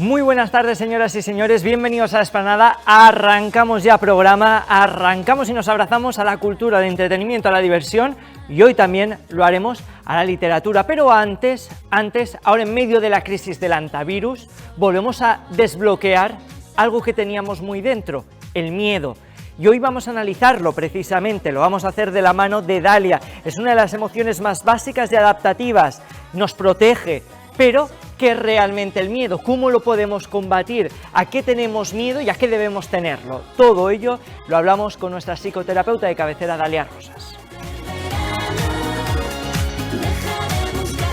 Muy buenas tardes, señoras y señores, bienvenidos a La Explanada. Arrancamos ya programa, arrancamos y nos abrazamos a la cultura, al entretenimiento, a la diversión, y hoy también lo haremos a la literatura. Pero antes, ahora en medio de la crisis del antivirus, volvemos a desbloquear algo que teníamos muy dentro, el miedo. Y hoy vamos a analizarlo precisamente, lo vamos a hacer de la mano de Dalia. Es una de las emociones más básicas y adaptativas, nos protege, pero ¿qué es realmente el miedo? ¿Cómo lo podemos combatir? ¿A qué tenemos miedo y a qué debemos tenerlo? Todo ello lo hablamos con nuestra psicoterapeuta de cabecera, Dalia Rosas.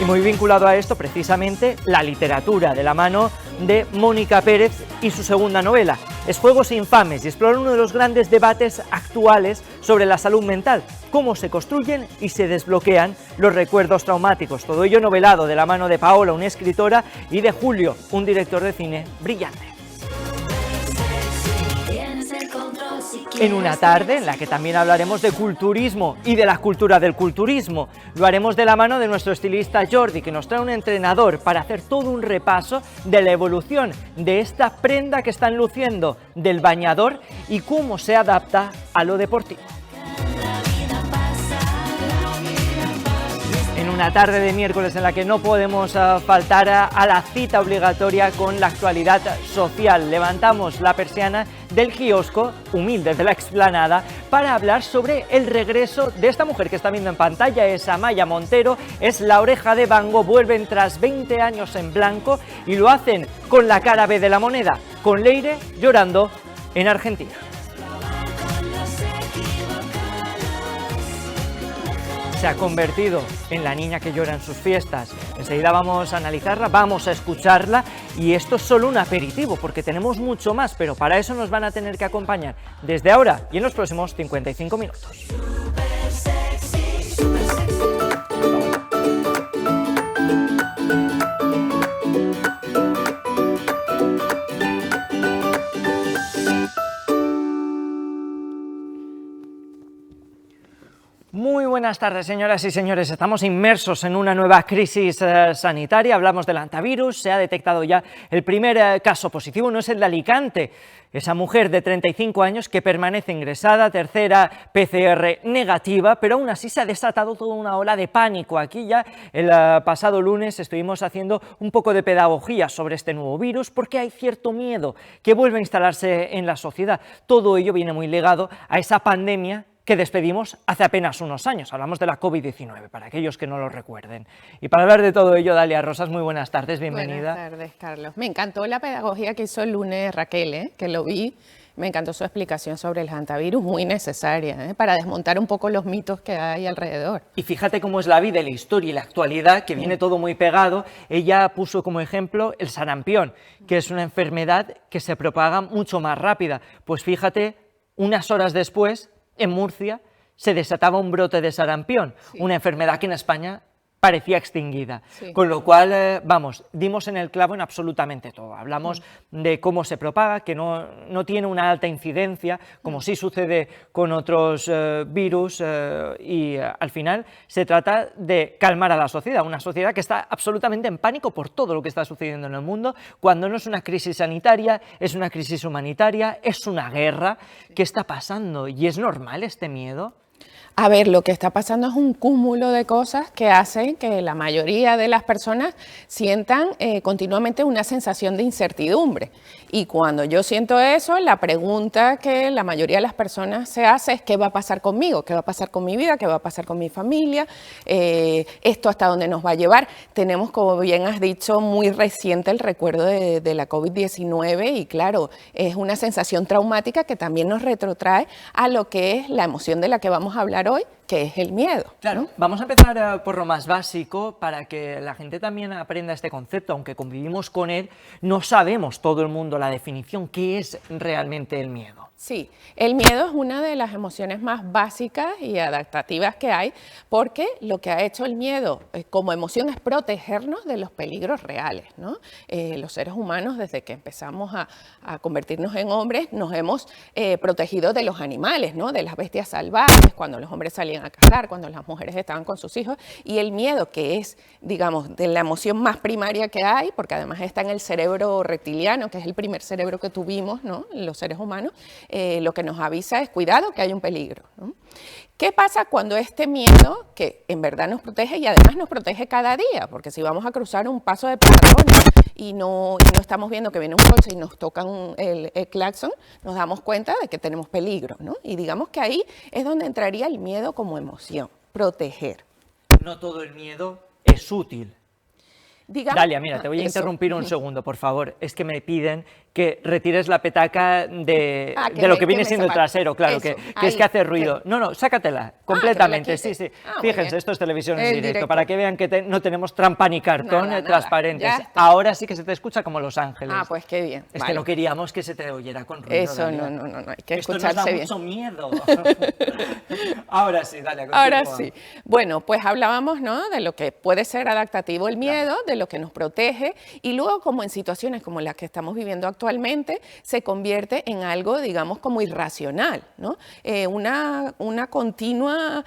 Y muy vinculado a esto, precisamente, la literatura, de la mano de Mónica Pérez y su segunda novela, Es Juegos Infames, y explora uno de los grandes debates actuales sobre la salud mental, cómo se construyen y se desbloquean los recuerdos traumáticos. Todo ello novelado de la mano de Paola, una escritora, y de Julio, un director de cine brillante. En una tarde en la que también hablaremos de culturismo y de la cultura del culturismo. Lo haremos de la mano de nuestro estilista Jordi, que nos trae un entrenador para hacer todo un repaso de la evolución de esta prenda que están luciendo, del bañador, y cómo se adapta a lo deportivo. En una tarde de miércoles en la que no podemos faltar a la cita obligatoria con la actualidad social. Levantamos la persiana del kiosco, humilde de la Explanada, para hablar sobre el regreso de esta mujer que está viendo en pantalla. Es Amaya Montero, es La Oreja de Van Gogh. Vuelven tras 20 años en blanco y lo hacen con la cara B de la moneda, con Leire llorando en Argentina. Se ha convertido en la niña que llora en sus fiestas. Enseguida vamos a analizarla, vamos a escucharla, y esto es solo un aperitivo porque tenemos mucho más, pero para eso nos van a tener que acompañar desde ahora y en los próximos 55 minutos. Muy buenas tardes, señoras y señores. Estamos inmersos en una nueva crisis sanitaria. Hablamos del antivirus. Se ha detectado ya el primer caso positivo, no es el de Alicante. Esa mujer de 35 años que permanece ingresada, tercera PCR negativa, pero aún así se ha desatado toda una ola de pánico. Aquí ya el pasado lunes estuvimos haciendo un poco de pedagogía sobre este nuevo virus, porque hay cierto miedo que vuelve a instalarse en la sociedad. Todo ello viene muy ligado a esa pandemia que despedimos hace apenas unos años. Hablamos de la COVID-19, para aquellos que no lo recuerden. Y para hablar de todo ello, Dalia Rosas, muy buenas tardes, bienvenida. Buenas tardes, Carlos. Me encantó la pedagogía que hizo el lunes Raquel, que lo vi. Me encantó su explicación sobre el hantavirus, muy necesaria, para desmontar un poco los mitos que hay alrededor. Y fíjate cómo es la vida, la historia y la actualidad, que viene todo muy pegado. Ella puso como ejemplo el sarampión, que es una enfermedad que se propaga mucho más rápida. Pues fíjate, unas horas después, en Murcia se desataba un brote de sarampión, una enfermedad que en España parecía extinguida, con lo cual, dimos en el clavo en absolutamente todo. Hablamos de cómo se propaga, que no tiene una alta incidencia, como sí sucede con otros virus, y al final se trata de calmar a la sociedad, una sociedad que está absolutamente en pánico por todo lo que está sucediendo en el mundo, cuando no es una crisis sanitaria, es una crisis humanitaria, es una guerra. ¿Qué está pasando? ¿Y es normal este miedo? A ver, lo que está pasando es un cúmulo de cosas que hacen que la mayoría de las personas sientan continuamente una sensación de incertidumbre. Y cuando yo siento eso, la pregunta que la mayoría de las personas se hace es: ¿qué va a pasar conmigo? ¿Qué va a pasar con mi vida? ¿Qué va a pasar con mi familia? ¿Esto hasta dónde nos va a llevar? Tenemos, como bien has dicho, muy reciente el recuerdo de la COVID-19, y claro, es una sensación traumática que también nos retrotrae a lo que es la emoción de la que vamos a hablar hoy, que es el miedo. Claro, vamos a empezar por lo más básico para que la gente también aprenda este concepto. Aunque convivimos con él, no sabemos todo el mundo la definición. ¿Qué es realmente el miedo? Sí, el miedo es una de las emociones más básicas y adaptativas que hay, porque lo que ha hecho el miedo como emoción es protegernos de los peligros reales, ¿no? Los seres humanos, desde que empezamos a convertirnos en hombres, nos hemos protegido de los animales, ¿no? De las bestias salvajes. Cuando los hombres salían iban a casar, cuando las mujeres estaban con sus hijos, y el miedo, que es, digamos, de la emoción más primaria que hay, porque además está en el cerebro reptiliano, que es el primer cerebro que tuvimos, ¿no?, los seres humanos, lo que nos avisa es cuidado, que hay un peligro, ¿no? ¿Qué pasa cuando este miedo, que en verdad nos protege y además nos protege cada día? Porque si vamos a cruzar un paso de peatones y no estamos viendo que viene un coche y nos tocan el claxon, nos damos cuenta de que tenemos peligro, ¿no? Y digamos que ahí es donde entraría el miedo como emoción, proteger. No todo el miedo es útil. Digamos, Dalia, mira, te voy a interrumpir un segundo, por favor. Es que me piden que retires la petaca de lo que viene siendo el trasero, claro, eso, que es que hace ruido. No, no, sácatela completamente, que sí. Fíjense, esto es televisión en directo, para que vean que no tenemos trampa ni cartón transparentes. ya está. Ahora sí que se te escucha como Los Ángeles. Ah, pues qué bien. Es que no queríamos que se te oyera con ruido. Eso, Dalia. no, hay que Esto escucharse bien. Esto nos da mucho miedo. Ahora sí, Dalia, continúa. Ahora sí. Bueno, pues hablábamos, ¿no?, de lo que puede ser adaptativo el miedo, de lo que nos protege, y luego como en situaciones como las que estamos viviendo actualmente, se convierte en algo, digamos, como irracional, ¿no? Una continua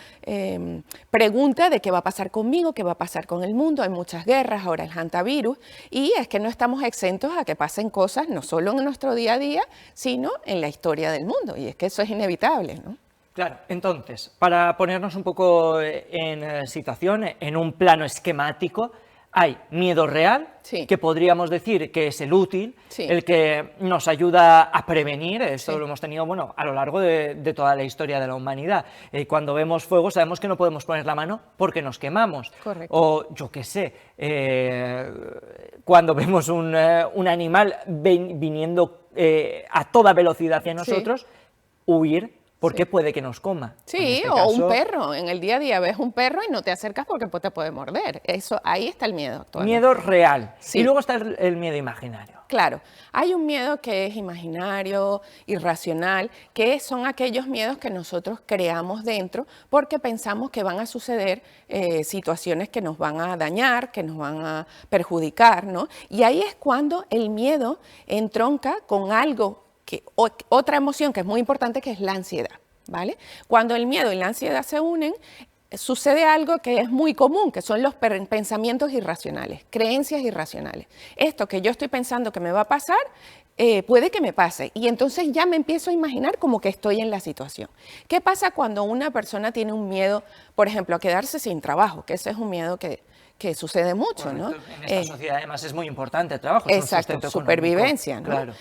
pregunta de qué va a pasar conmigo, qué va a pasar con el mundo. Hay muchas guerras, ahora el hantavirus, y es que no estamos exentos a que pasen cosas no solo en nuestro día a día, sino en la historia del mundo, y es que eso es inevitable, ¿no? Claro, entonces, para ponernos un poco en situación, en un plano esquemático, hay miedo real, Sí. que podríamos decir que es el útil, Sí. el que nos ayuda a prevenir. Esto Sí. lo hemos tenido, bueno, a lo largo de toda la historia de la humanidad. Cuando vemos fuego sabemos que no podemos poner la mano porque nos quemamos. Correcto. O yo qué sé, cuando vemos un animal viniendo a toda velocidad hacia nosotros, huir porque puede que nos coma. Sí, En este o caso, un perro. En el día a día ves un perro y no te acercas porque pues, te puede morder. Eso, ahí está el miedo actualmente. Miedo real. Sí. Y luego está el miedo imaginario. Claro, hay un miedo que es imaginario, irracional, que son aquellos miedos que nosotros creamos dentro porque pensamos que van a suceder situaciones que nos van a dañar, que nos van a perjudicar, ¿no? Y ahí es cuando el miedo entronca con algo otra emoción que es muy importante, que es la ansiedad, ¿vale? Cuando el miedo y la ansiedad se unen, sucede algo que es muy común, que son los pensamientos irracionales, creencias irracionales. Esto que yo estoy pensando que me va a pasar, puede que me pase, y entonces ya me empiezo a imaginar como que estoy en la situación. ¿Qué pasa cuando una persona tiene un miedo, por ejemplo, a quedarse sin trabajo? Que ese es un miedo que sucede mucho, Correcto. ¿no? En esta sociedad además es muy importante el trabajo. Es un Exacto, sustento supervivencia, ¿no? Claro.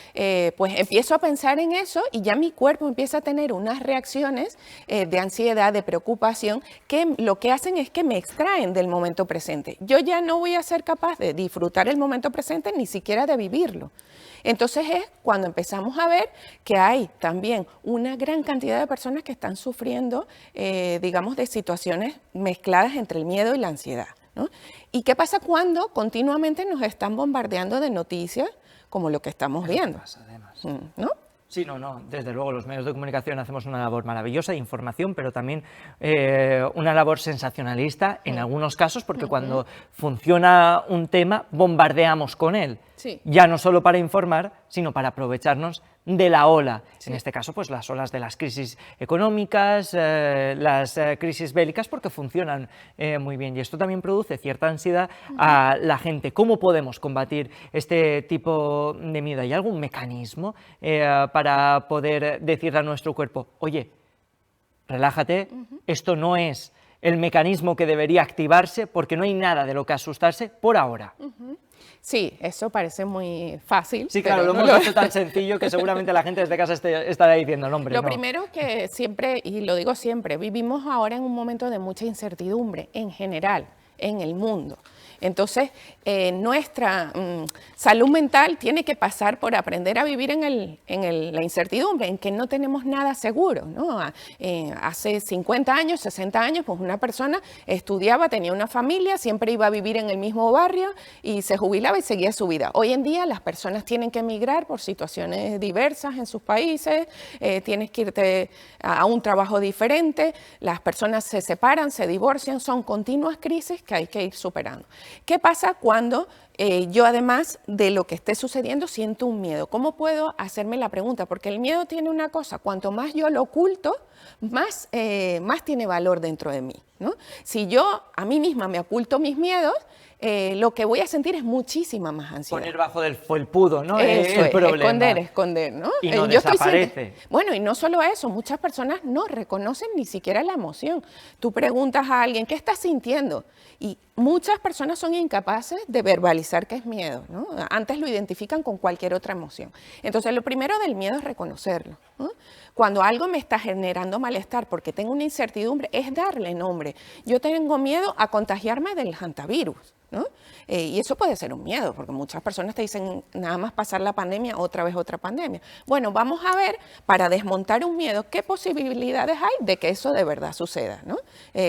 Pues empiezo a pensar en eso y ya mi cuerpo empieza a tener unas reacciones de ansiedad, de preocupación, que lo que hacen es que me extraen del momento presente. Yo ya no voy a ser capaz de disfrutar el momento presente, ni siquiera de vivirlo. Entonces es cuando empezamos a ver que hay también una gran cantidad de personas que están sufriendo, digamos, de situaciones mezcladas entre el miedo y la ansiedad, ¿no? ¿Y qué pasa cuando continuamente nos están bombardeando de noticias como lo que estamos viendo? Pasa, además. ¿No? Sí, no, desde luego los medios de comunicación hacemos una labor maravillosa de información, pero también una labor sensacionalista en algunos casos, porque cuando funciona un tema bombardeamos con él, Sí. ya no solo para informar, sino para aprovecharnos de la ola, en este caso pues las olas de las crisis económicas, las crisis bélicas, porque funcionan muy bien, y esto también produce cierta ansiedad a la gente. ¿Cómo podemos combatir este tipo de miedo? ¿Hay algún mecanismo para poder decirle a nuestro cuerpo, oye, relájate, esto no es el mecanismo que debería activarse porque no hay nada de lo que asustarse por ahora? Sí, eso parece muy fácil. Sí, claro, pero lo no hemos hecho tan sencillo que seguramente la gente desde casa estará diciendo, no, hombre, Lo no. primero que siempre, y lo digo siempre, vivimos ahora en un momento de mucha incertidumbre en general, en el mundo. Entonces, nuestra salud mental tiene que pasar por aprender a vivir en la incertidumbre, en que no tenemos nada seguro, ¿no? Hace 50 años, 60 años, pues una persona estudiaba, tenía una familia, siempre iba a vivir en el mismo barrio y se jubilaba y seguía su vida. Hoy en día las personas tienen que emigrar por situaciones diversas en sus países, tienes que irte a un trabajo diferente, las personas se separan, se divorcian, son continuas crisis que hay que ir superando. ¿Qué pasa cuando yo además de lo que esté sucediendo siento un miedo. ¿Cómo puedo hacerme la pregunta? Porque el miedo tiene una cosa, cuanto más yo lo oculto, más tiene valor dentro de mí, ¿no? Si yo a mí misma me oculto mis miedos, lo que voy a sentir es muchísima más ansiedad. Poner bajo del felpudo, ¿no? Eso el problema. Esconder, ¿no? Y no desaparece. Bueno, y no solo eso, muchas personas no reconocen ni siquiera la emoción. Tú preguntas a alguien, ¿qué estás sintiendo? Y muchas personas son incapaces de verbalizar qué es miedo, ¿no? Antes lo identifican con cualquier otra emoción. Entonces, lo primero del miedo es reconocerlo, ¿no? Cuando algo me está generando malestar porque tengo una incertidumbre, es darle nombre. Yo tengo miedo a contagiarme del hantavirus, ¿no? Y eso puede ser un miedo, porque muchas personas te dicen, nada más pasar la pandemia, otra vez otra pandemia. Bueno, vamos a ver, para desmontar un miedo, qué posibilidades hay de que eso de verdad suceda, ¿no?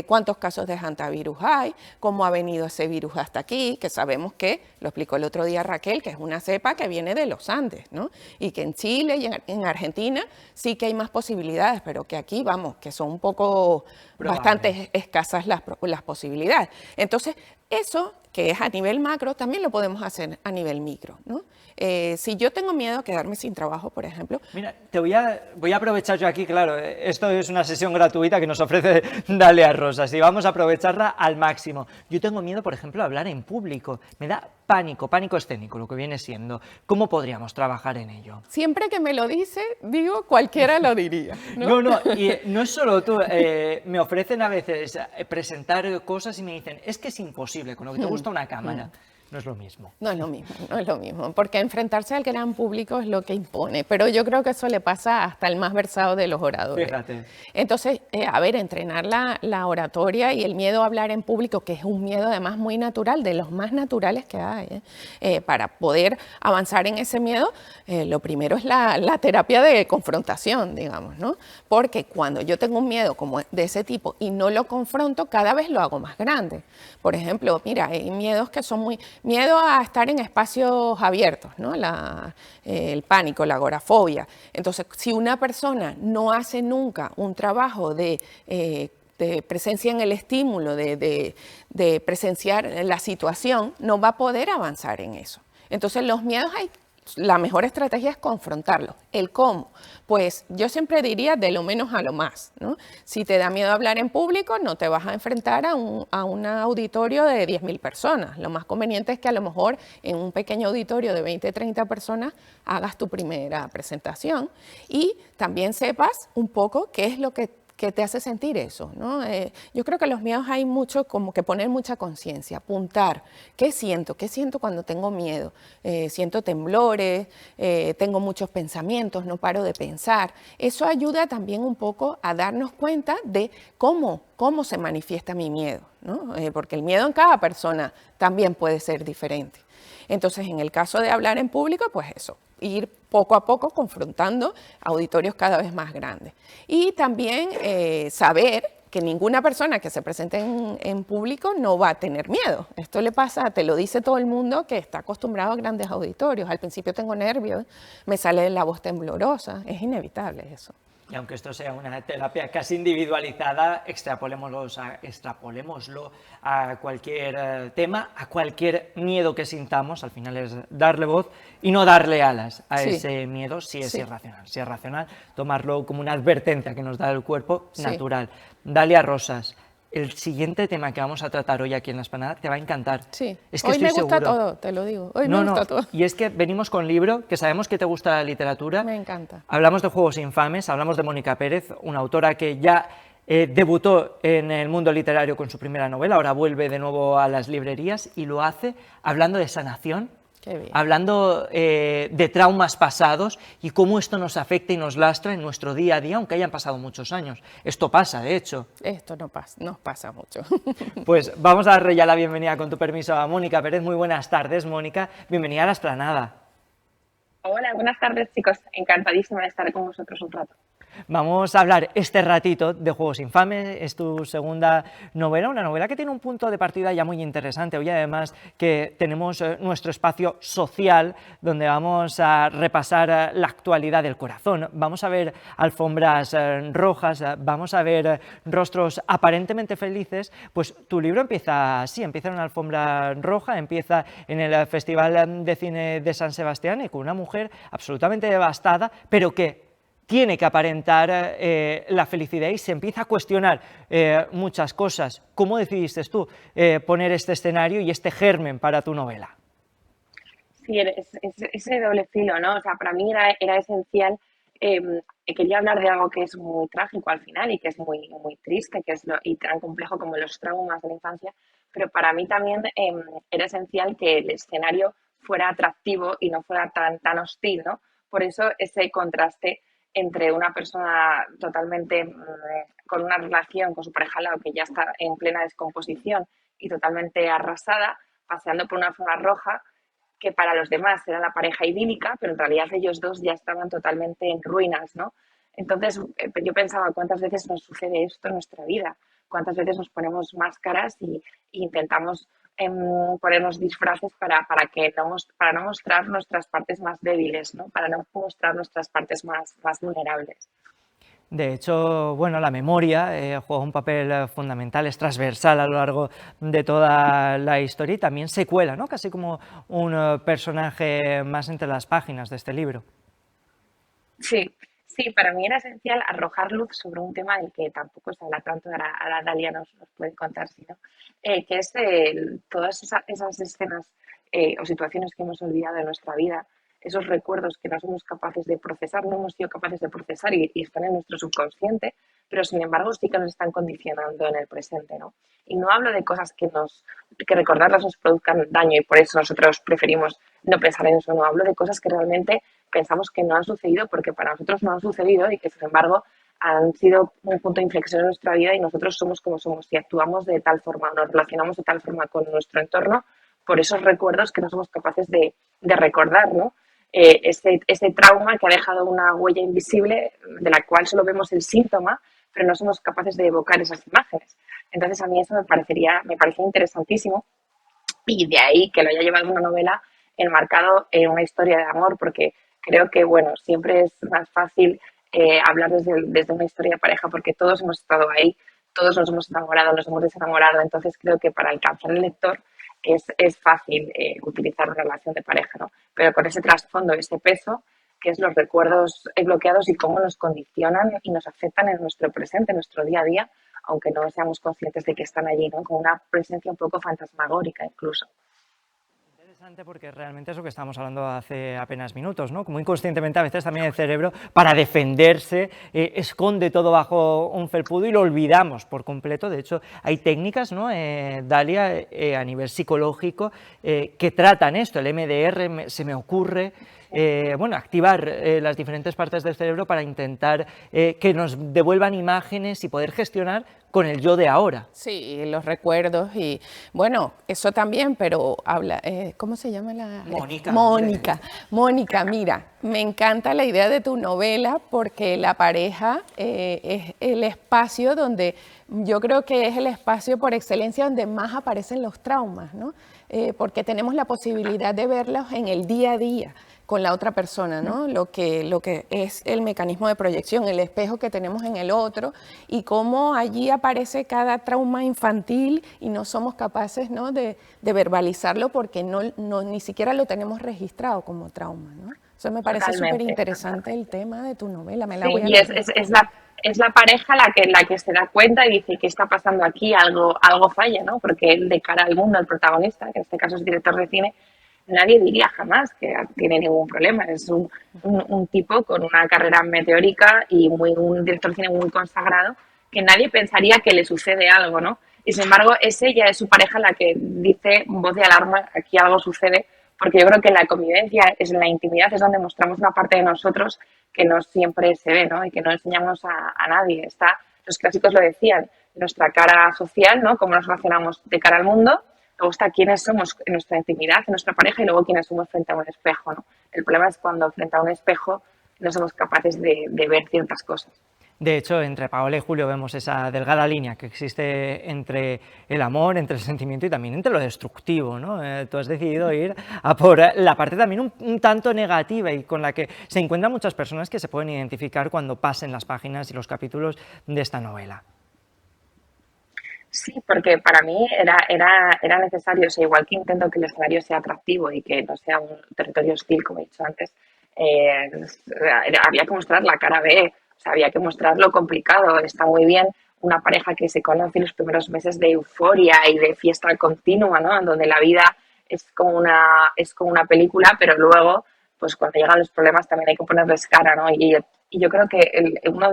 ¿Cuántos casos de hantavirus hay? ¿Cómo ha venido ese virus hasta aquí? Que sabemos que, lo explicó el otro día Raquel, que es una cepa que viene de los Andes, ¿no? Y que en Chile y en Argentina sí que hay más posibilidades, pero que aquí, vamos, que son un poco, bastante escasas las posibilidades. Entonces, eso que es a nivel macro, también lo podemos hacer a nivel micro, ¿no? Si yo tengo miedo a quedarme sin trabajo, por ejemplo... Mira, voy a aprovechar yo aquí, claro, esto es una sesión gratuita que nos ofrece Dalia Rosas y vamos a aprovecharla al máximo. Yo tengo miedo, por ejemplo, a hablar en público, me da pánico escénico, lo que viene siendo. ¿Cómo podríamos trabajar en ello? Siempre que me lo dice, digo, cualquiera lo diría, ¿no? No, y no es solo tú, me ofrecen a veces presentar cosas y me dicen, es que es imposible, con lo que te gusta una cámara. No es lo mismo. No es lo mismo, porque enfrentarse al gran público es lo que impone, pero yo creo que eso le pasa hasta el más versado de los oradores. Fíjate. Entonces, entrenar la oratoria y el miedo a hablar en público, que es un miedo además muy natural, de los más naturales que hay, para poder avanzar en ese miedo, lo primero es la terapia de confrontación, digamos, ¿no? Porque cuando yo tengo un miedo como de ese tipo y no lo confronto, cada vez lo hago más grande. Por ejemplo, mira, hay miedos que son miedo a estar en espacios abiertos, ¿no? El pánico, la agorafobia. Entonces, si una persona no hace nunca un trabajo de presencia en el estímulo, de presenciar la situación, no va a poder avanzar en eso. Entonces, los miedos la mejor estrategia es confrontarlos. ¿El cómo? Pues yo siempre diría de lo menos a lo más, ¿no? Si te da miedo hablar en público, no te vas a enfrentar a un auditorio de 10.000 personas. Lo más conveniente es que a lo mejor en un pequeño auditorio de 20, 30 personas hagas tu primera presentación y también sepas un poco qué es lo que te hace sentir eso, ¿no? Yo creo que los miedos hay mucho como que poner mucha conciencia, apuntar, ¿qué siento? ¿Qué siento cuando tengo miedo? Siento temblores, tengo muchos pensamientos, no paro de pensar. Eso ayuda también un poco a darnos cuenta de cómo se manifiesta mi miedo, ¿no? Porque el miedo en cada persona también puede ser diferente. Entonces, en el caso de hablar en público, pues eso, ir poco a poco confrontando auditorios cada vez más grandes. Y también saber que ninguna persona que se presente en público no va a tener miedo. Esto le pasa, te lo dice todo el mundo que está acostumbrado a grandes auditorios. Al principio tengo nervios, me sale la voz temblorosa, es inevitable eso. Y aunque esto sea una terapia casi individualizada, extrapolémoslo a cualquier tema, a cualquier miedo que sintamos. Al final es darle voz y no darle alas a ese miedo si es irracional. Si es racional, tomarlo como una advertencia que nos da el cuerpo natural. Dalia Rosas, el siguiente tema que vamos a tratar hoy aquí en La Esplanada te va a encantar. Sí, es que hoy me gusta todo, te lo digo. Hoy me gusta todo. Y es que venimos con libro, que sabemos que te gusta la literatura. Me encanta. Hablamos de Juegos Infames, hablamos de Mónica Pérez, una autora que ya debutó en el mundo literario con su primera novela, ahora vuelve de nuevo a las librerías y lo hace hablando de sanación, hablando de traumas pasados y cómo esto nos afecta y nos lastra en nuestro día a día, aunque hayan pasado muchos años. Esto pasa, de hecho. Esto no pasa, nos pasa mucho. Pues vamos a darle ya la bienvenida, con tu permiso, a Mónica Pérez. Muy buenas tardes, Mónica. Bienvenida a La Esplanada. Hola, buenas tardes, chicos. Encantadísima de estar con vosotros un rato. Vamos a hablar este ratito de Juegos Infames, es tu segunda novela, una novela que tiene un punto de partida ya muy interesante. Hoy además que tenemos nuestro espacio social donde vamos a repasar la actualidad del corazón, vamos a ver alfombras rojas, vamos a ver rostros aparentemente felices, pues tu libro empieza así, empieza en una alfombra roja, empieza en el Festival de Cine de San Sebastián y con una mujer absolutamente devastada, pero que tiene que aparentar la felicidad y se empieza a cuestionar muchas cosas. ¿Cómo decidiste tú poner este escenario y este germen para tu novela? Sí, ese doble filo, ¿no? O sea, para mí era esencial. Quería hablar de algo que es muy trágico al final y que es muy, muy triste, que es y tan complejo como los traumas de la infancia, pero para mí también era esencial que el escenario fuera atractivo y no fuera tan hostil, ¿no? Por eso ese contraste entre una persona totalmente con una relación con su pareja al lado que ya está en plena descomposición y totalmente arrasada, paseando por una zona roja que para los demás era la pareja idílica, pero en realidad ellos dos ya estaban totalmente en ruinas, ¿no? Entonces yo pensaba cuántas veces nos sucede esto en nuestra vida, cuántas veces nos ponemos máscaras y intentamos ponernos disfraces para no mostrar nuestras partes más débiles, ¿no? Para no mostrar nuestras partes más vulnerables. De hecho, bueno, la memoria juega un papel fundamental, es transversal a lo largo de toda la historia y también se cuela, ¿no? Casi como un personaje más entre las páginas de este libro. Sí, sí, para mí era esencial arrojar luz sobre un tema del que tampoco se habla tanto, ahora Dalia nos puede contar, si no, que es todas esas escenas o situaciones que hemos olvidado de nuestra vida, esos recuerdos que no somos capaces de procesar, no hemos sido capaces de procesar y están en nuestro subconsciente, pero sin embargo sí que nos están condicionando en el presente, ¿no? Y no hablo de cosas que recordarlas nos produzcan daño y por eso nosotros preferimos no pensar en eso, no hablo de cosas que realmente pensamos que no han sucedido porque para nosotros no han sucedido y que sin embargo han sido un punto de inflexión en nuestra vida y nosotros somos como somos y actuamos de tal forma, nos relacionamos de tal forma con nuestro entorno por esos recuerdos que no somos capaces de recordar, ¿no? Ese trauma que ha dejado una huella invisible de la cual solo vemos el síntoma, pero no somos capaces de evocar esas imágenes. Entonces a mí eso me parecía interesantísimo y de ahí que lo haya llevado una novela enmarcado en una historia de amor, porque creo que, bueno, siempre es más fácil hablar desde una historia de pareja, porque todos hemos estado ahí, todos nos hemos enamorado, nos hemos desenamorado, entonces creo que para alcanzar el lector es fácil utilizar una relación de pareja, ¿no? Pero con ese trasfondo, ese peso, que es los recuerdos bloqueados y cómo nos condicionan y nos afectan en nuestro presente, en nuestro día a día, aunque no seamos conscientes de que están allí, ¿no? Con una presencia un poco fantasmagórica incluso. Interesante porque realmente es lo que estábamos hablando hace apenas minutos, ¿no? Como inconscientemente a veces también el cerebro, para defenderse, esconde todo bajo un felpudo y lo olvidamos por completo. De hecho, hay técnicas, ¿no, Dalia, a nivel psicológico, que tratan esto, el MDR, se me ocurre, bueno, activar las diferentes partes del cerebro para intentar que nos devuelvan imágenes y poder gestionar con el yo de ahora. Sí, los recuerdos y bueno, eso también, pero habla, ¿cómo se llama la? Mónica. Mónica, mira, me encanta la idea de tu novela porque la pareja es el espacio donde, yo creo que es el espacio por excelencia donde más aparecen los traumas, ¿no? Porque tenemos la posibilidad de verlos en el día a día con la otra persona, ¿no? Lo que es el mecanismo de proyección, el espejo que tenemos en el otro y cómo allí aparece cada trauma infantil y no somos capaces, ¿no?, de verbalizarlo porque ni siquiera lo tenemos registrado como trauma, ¿no? Eso me parece súper interesante el tema de tu novela, me la voy a leer. Es la pareja la que se da cuenta y dice, ¿qué está pasando aquí? Algo falla, ¿no? Porque él, de cara al mundo, el protagonista, que en este caso es director de cine, nadie diría jamás que tiene ningún problema. Es un tipo con una carrera meteórica y un director de cine muy consagrado que nadie pensaría que le sucede algo, ¿no? Y sin embargo, es ella, es su pareja la que dice, voz de alarma, aquí algo sucede, porque yo creo que la convivencia, en la intimidad, es donde mostramos una parte de nosotros que no siempre se ve, ¿no? Y que no enseñamos a nadie. Los clásicos lo decían, nuestra cara social, ¿no? Cómo nos relacionamos de cara al mundo. Luego está quiénes somos en nuestra intimidad, en nuestra pareja y luego quiénes somos frente a un espejo, ¿no? El problema es cuando frente a un espejo no somos capaces de ver ciertas cosas. De hecho, entre Paola y Julio vemos esa delgada línea que existe entre el amor, entre el sentimiento y también entre lo destructivo, ¿no? Tú has decidido ir a por la parte también un tanto negativa y con la que se encuentran muchas personas que se pueden identificar cuando pasen las páginas y los capítulos de esta novela. Sí, porque para mí era necesario, o sea, igual que intento que el escenario sea atractivo y que no sea un territorio hostil, como he dicho antes, había que mostrar la cara B, o sea, había que mostrar lo complicado. Está muy bien una pareja que se conoce en los primeros meses de euforia y de fiesta continua, ¿no? En donde la vida es como una película, pero luego, pues cuando llegan los problemas también hay que ponerles cara, ¿no? Y yo creo que uno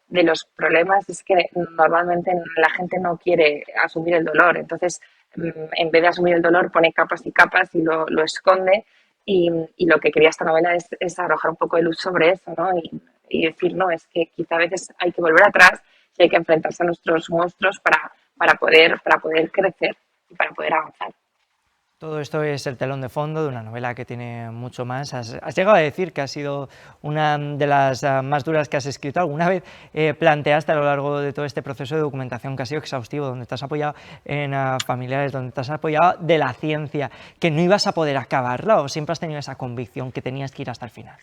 de los problemas es que normalmente la gente no quiere asumir el dolor. Entonces, en vez de asumir el dolor, pone capas y capas y lo esconde. Y lo que quería esta novela es arrojar un poco de luz sobre eso, ¿no? Y decir, no, es que quizá a veces hay que volver atrás y hay que enfrentarse a nuestros monstruos para poder crecer y para poder avanzar. Todo esto es el telón de fondo de una novela que tiene mucho más. Has llegado a decir que ha sido una de las más duras que has escrito. ¿Alguna vez planteaste a lo largo de todo este proceso de documentación que ha sido exhaustivo, donde te has apoyado en familiares, donde te has apoyado de la ciencia, que no ibas a poder acabarla, o siempre has tenido esa convicción que tenías que ir hasta el final?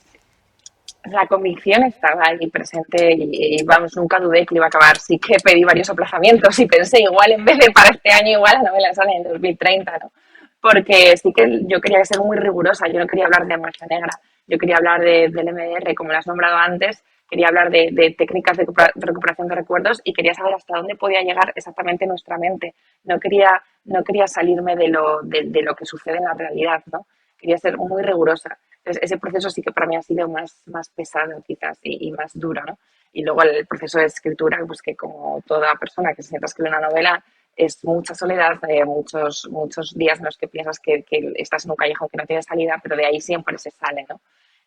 La convicción estaba ahí presente y vamos, nunca dudé que iba a acabar. Sí que pedí varios aplazamientos y pensé, igual en vez de para este año, igual la novela sale en 2030, ¿no? Porque sí que yo quería ser muy rigurosa, yo no quería hablar de magia negra, yo quería hablar del MDR, como lo has nombrado antes, quería hablar de técnicas de recuperación de recuerdos y quería saber hasta dónde podía llegar exactamente nuestra mente. No quería salirme de lo que sucede en la realidad, ¿no? Quería ser muy rigurosa. Entonces, ese proceso sí que para mí ha sido más pesado quizás y más duro, ¿no? Y luego el proceso de escritura, pues que como toda persona que se sienta a escribir una novela, es mucha soledad, muchos días en los que piensas que estás en un callejón que no tiene salida, pero de ahí siempre se sale, ¿no?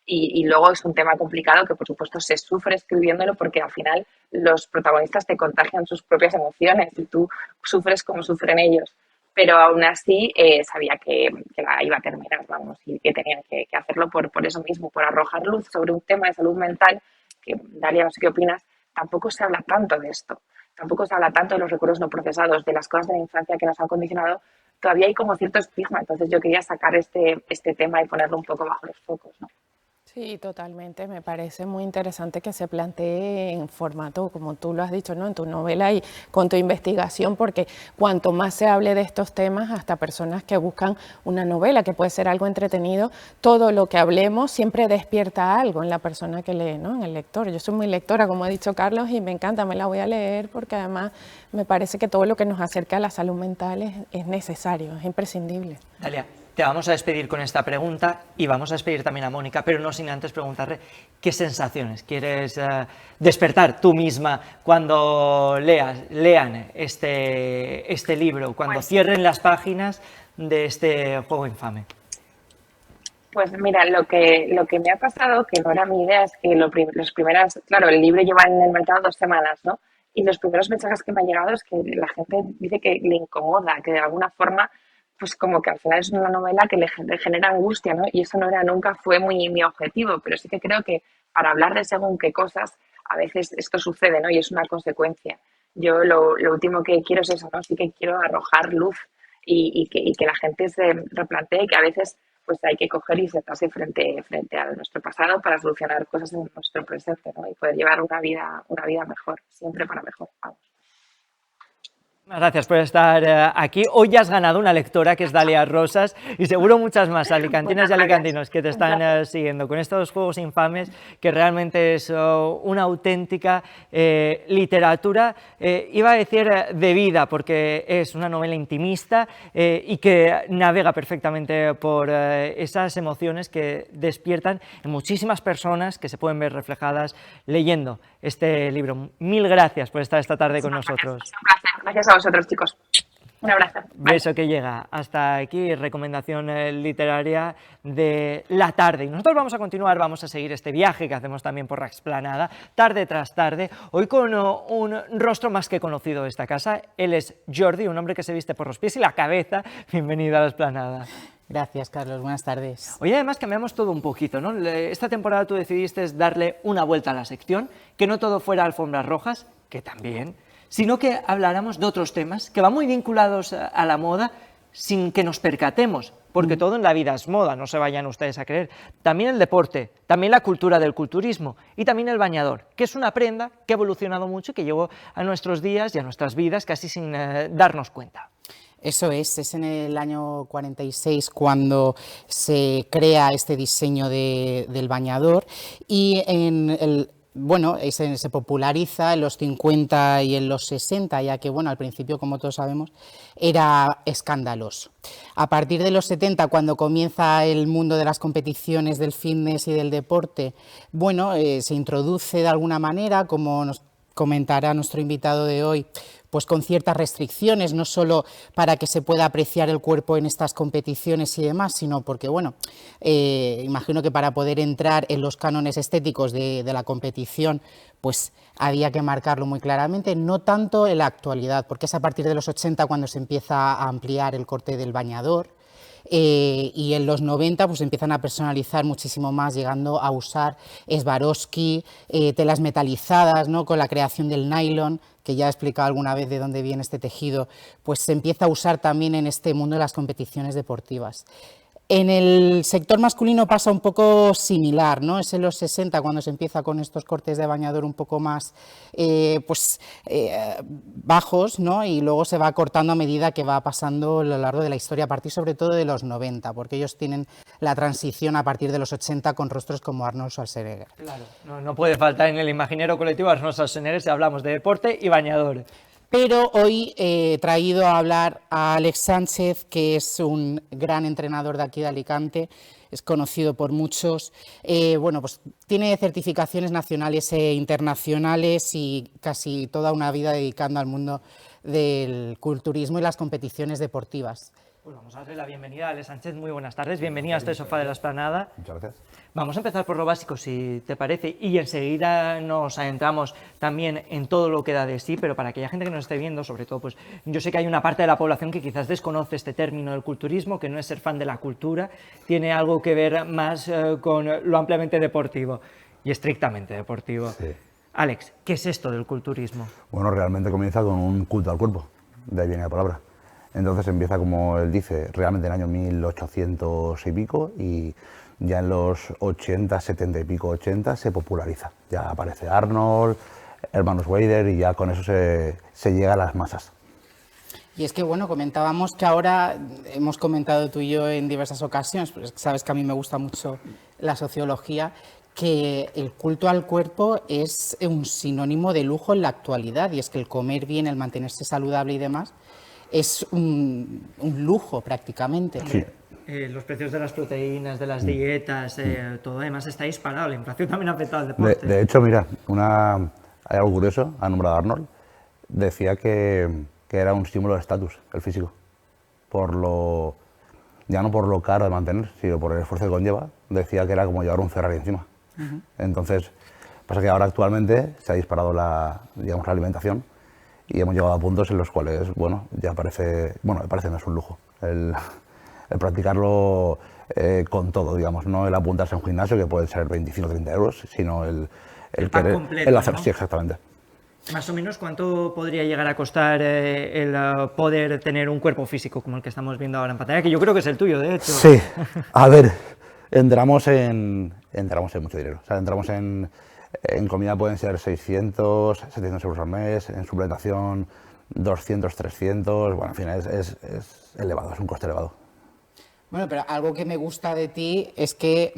Y luego es un tema complicado que, por supuesto, se sufre escribiéndolo porque al final los protagonistas te contagian sus propias emociones y tú sufres como sufren ellos. Pero aún así sabía que la iba a terminar, vamos, y que tenían que hacerlo por eso mismo, por arrojar luz sobre un tema de salud mental que, Dalia, no sé qué opinas, tampoco se habla tanto de esto. Tampoco se habla tanto de los recuerdos no procesados, de las cosas de la infancia que nos han condicionado. Todavía hay como cierto estigma, entonces yo quería sacar este tema y ponerlo un poco bajo los focos, ¿no? Sí, totalmente. Me parece muy interesante que se plantee en formato, como tú lo has dicho, ¿no? En tu novela y con tu investigación, porque cuanto más se hable de estos temas, hasta personas que buscan una novela que puede ser algo entretenido, todo lo que hablemos siempre despierta algo en la persona que lee, ¿no? En el lector. Yo soy muy lectora, como ha dicho Carlos, y me encanta, me la voy a leer porque además me parece que todo lo que nos acerca a la salud mental es necesario, es imprescindible. Dalia, te vamos a despedir con esta pregunta y vamos a despedir también a Mónica, pero no sin antes preguntarle qué sensaciones quieres despertar tú misma cuando lean este libro, cuando cierren las páginas de este juego infame. Pues mira, lo que me ha pasado, que no era mi idea, es que los primeros, claro, el libro lleva en el mercado 2 semanas, ¿no? Y los primeros mensajes que me han llegado es que la gente dice que le incomoda, que de alguna forma pues como que al final es una novela que le genera angustia, ¿no? Y eso no era, nunca fue mi objetivo, pero sí que creo que para hablar de según qué cosas, a veces esto sucede, ¿no? Y es una consecuencia. Yo lo último que quiero es eso, ¿no? Sí que quiero arrojar luz y que la gente se replantee que a veces pues hay que coger y sentarse frente a nuestro pasado para solucionar cosas en nuestro presente, ¿no? Y poder llevar una vida mejor, siempre para mejor. Vamos. Gracias por estar aquí. Hoy ya has ganado una lectora que es Dalia Rosas y seguro muchas más alicantinas y alicantinos que te están siguiendo con estos juegos infames, que realmente es una auténtica literatura, iba a decir de vida, porque es una novela intimista y que navega perfectamente por esas emociones que despiertan en muchísimas personas que se pueden ver reflejadas leyendo este libro. Mil gracias por estar esta tarde con nosotros. Un placer. Gracias a vosotros, chicos. Un abrazo. Beso que llega. Hasta aquí, recomendación literaria de la tarde. Y nosotros vamos a continuar, vamos a seguir este viaje que hacemos también por la explanada, tarde tras tarde, hoy con un rostro más que conocido de esta casa. Él es Jordi, un hombre que se viste por los pies y la cabeza. Bienvenido a la explanada. Gracias, Carlos. Buenas tardes. Hoy además cambiamos todo un poquito, ¿no? Esta temporada tú decidiste darle una vuelta a la sección, que no todo fuera alfombras rojas, que también, sino que habláramos de otros temas que van muy vinculados a la moda sin que nos percatemos, porque todo en la vida es moda, no se vayan ustedes a creer. También el deporte, también la cultura del culturismo y también el bañador, que es una prenda que ha evolucionado mucho y que llegó a nuestros días y a nuestras vidas casi sin darnos cuenta. Eso es en el año 46 cuando se crea este diseño del bañador y se populariza en los 50 y en los 60, ya que al principio, como todos sabemos, era escandaloso. A partir de los 70, cuando comienza el mundo de las competiciones del fitness y del deporte, se introduce de alguna manera, como nos comentará nuestro invitado de hoy, pues con ciertas restricciones, no solo para que se pueda apreciar el cuerpo en estas competiciones y demás, sino porque, imagino que para poder entrar en los cánones estéticos de la competición, pues había que marcarlo muy claramente, no tanto en la actualidad, porque es a partir de los 80 cuando se empieza a ampliar el corte del bañador, y en los 90 pues empiezan a personalizar muchísimo más, llegando a usar Swarovski, telas metalizadas, ¿no? Con la creación del nylon, que ya he explicado alguna vez de dónde viene este tejido, pues se empieza a usar también en este mundo de las competiciones deportivas. En el sector masculino pasa un poco similar, ¿no? Es en los 60 cuando se empieza con estos cortes de bañador un poco más bajos, ¿no? Y luego se va cortando a medida que va pasando a lo largo de la historia, a partir sobre todo de los 90, porque ellos tienen la transición a partir de los 80 con rostros como Arnold Schwarzenegger. Claro, no puede faltar en el imaginario colectivo Arnold Schwarzenegger si hablamos de deporte y bañador. Pero hoy he traído a hablar a Alex Sánchez, que es un gran entrenador de aquí de Alicante, es conocido por muchos, pues tiene certificaciones nacionales e internacionales y casi toda una vida dedicando al mundo del culturismo y las competiciones deportivas. Pues vamos a darle la bienvenida a Alex Sánchez. Muy buenas tardes, bienvenido a este sofá de la Esplanada. Muchas gracias. Vamos a empezar por lo básico, si te parece, y enseguida nos adentramos también en todo lo que da de sí, pero para aquella gente que nos esté viendo, sobre todo, pues yo sé que hay una parte de la población que quizás desconoce este término del culturismo, que no es ser fan de la cultura, tiene algo que ver más con lo ampliamente deportivo y estrictamente deportivo. Sí. Alex, ¿qué es esto del culturismo? Bueno, realmente comienza con un culto al cuerpo, de ahí viene la palabra. Entonces empieza, como él dice, realmente en el año 1800 y pico, y ya en los 80, 70 y pico, 80 se populariza. Ya aparece Arnold, hermanos Weider, y ya con eso se llega a las masas. Y es que, comentábamos que ahora, hemos comentado tú y yo en diversas ocasiones, pues sabes que a mí me gusta mucho la sociología, que el culto al cuerpo es un sinónimo de lujo en la actualidad, y es que el comer bien, el mantenerse saludable y demás, es un lujo prácticamente. Sí. Los precios de las proteínas, de las dietas, todo además está disparado, la inflación también ha afectado al deporte. De hecho, mira, hay algo curioso, ha nombrado a Arnold, decía que era un símbolo de estatus, el físico, ya no por lo caro de mantener, sino por el esfuerzo que conlleva. Decía que era como llevar un Ferrari encima. Entonces, pasa que ahora actualmente se ha disparado la alimentación, y hemos llegado a puntos en los cuales, ya parece no es un lujo el practicarlo con todo, digamos, no el apuntarse a un gimnasio que puede ser 25 o 30 euros, sino el pack completo, el hacer, ¿no? Sí, exactamente. Más o menos, ¿cuánto podría llegar a costar el poder tener un cuerpo físico como el que estamos viendo ahora en pantalla? Que yo creo que es el tuyo, de hecho. Sí, a ver, entramos en mucho dinero, o sea, entramos en comida pueden ser 600, 700 euros al mes, en suplementación 200, 300, en fin, es elevado, es un coste elevado. Bueno, pero algo que me gusta de ti es que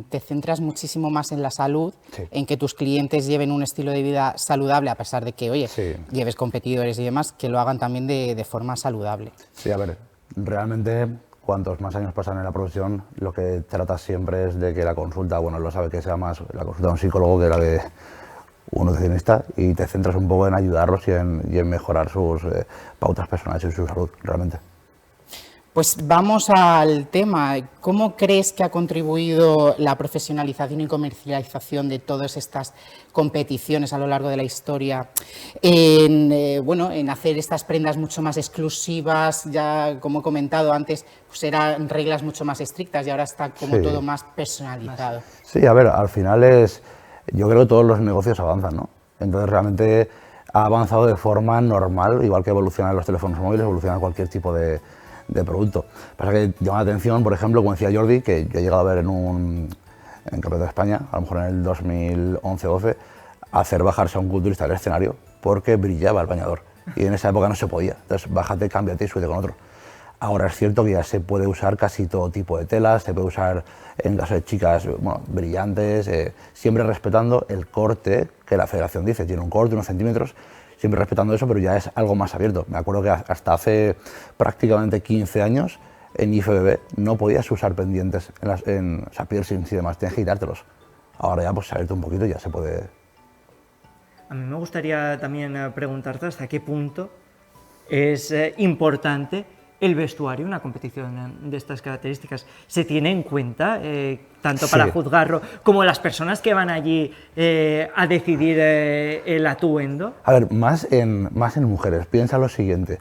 te centras muchísimo más en la salud, Sí. en que tus clientes lleven un estilo de vida saludable, a pesar de que, Sí. lleves competidores y demás, que lo hagan también de forma saludable. Sí, a ver, realmente cuantos más años pasan en la profesión, lo que tratas siempre es de que la consulta, lo sabe, que sea más la consulta de un psicólogo que la de un nutricionista, y te centras un poco en ayudarlos y en mejorar sus pautas personales y su salud, realmente. Pues vamos al tema. ¿Cómo crees que ha contribuido la profesionalización y comercialización de todas estas competiciones a lo largo de la historia en hacer estas prendas mucho más exclusivas? Ya, como he comentado antes, pues eran reglas mucho más estrictas y ahora está como Sí. todo más personalizado. Sí, a ver, al final yo creo que todos los negocios avanzan, ¿no? Entonces realmente ha avanzado de forma normal, igual que evolucionan los teléfonos móviles, evoluciona cualquier tipo de producto. Pasa que llama la atención, por ejemplo, como decía Jordi, que yo he llegado a ver en Campeonato de España, a lo mejor en el 2011-12, hacer bajarse a un culturista del escenario porque brillaba el bañador. Y en esa época no se podía. Entonces, bájate, cámbiate y súbete con otro. Ahora es cierto que ya se puede usar casi todo tipo de telas, se puede usar, en caso de chicas, bueno, brillantes, siempre respetando el corte que la federación dice. Tiene un corte, unos centímetros, siempre respetando eso, pero ya es algo más abierto. Me acuerdo que hasta hace prácticamente 15 años en IFBB no podías usar pendientes, o sea, piercings y demás, tienes que quitártelos. Ahora ya pues se ha abierto un poquito y ya se puede. A mí me gustaría también preguntarte hasta qué punto es importante el vestuario en una competición de estas características. ¿Se tiene en cuenta, tanto para Sí. juzgarlo, como las personas que van allí a decidir el atuendo? A ver, más en mujeres, piensa lo siguiente.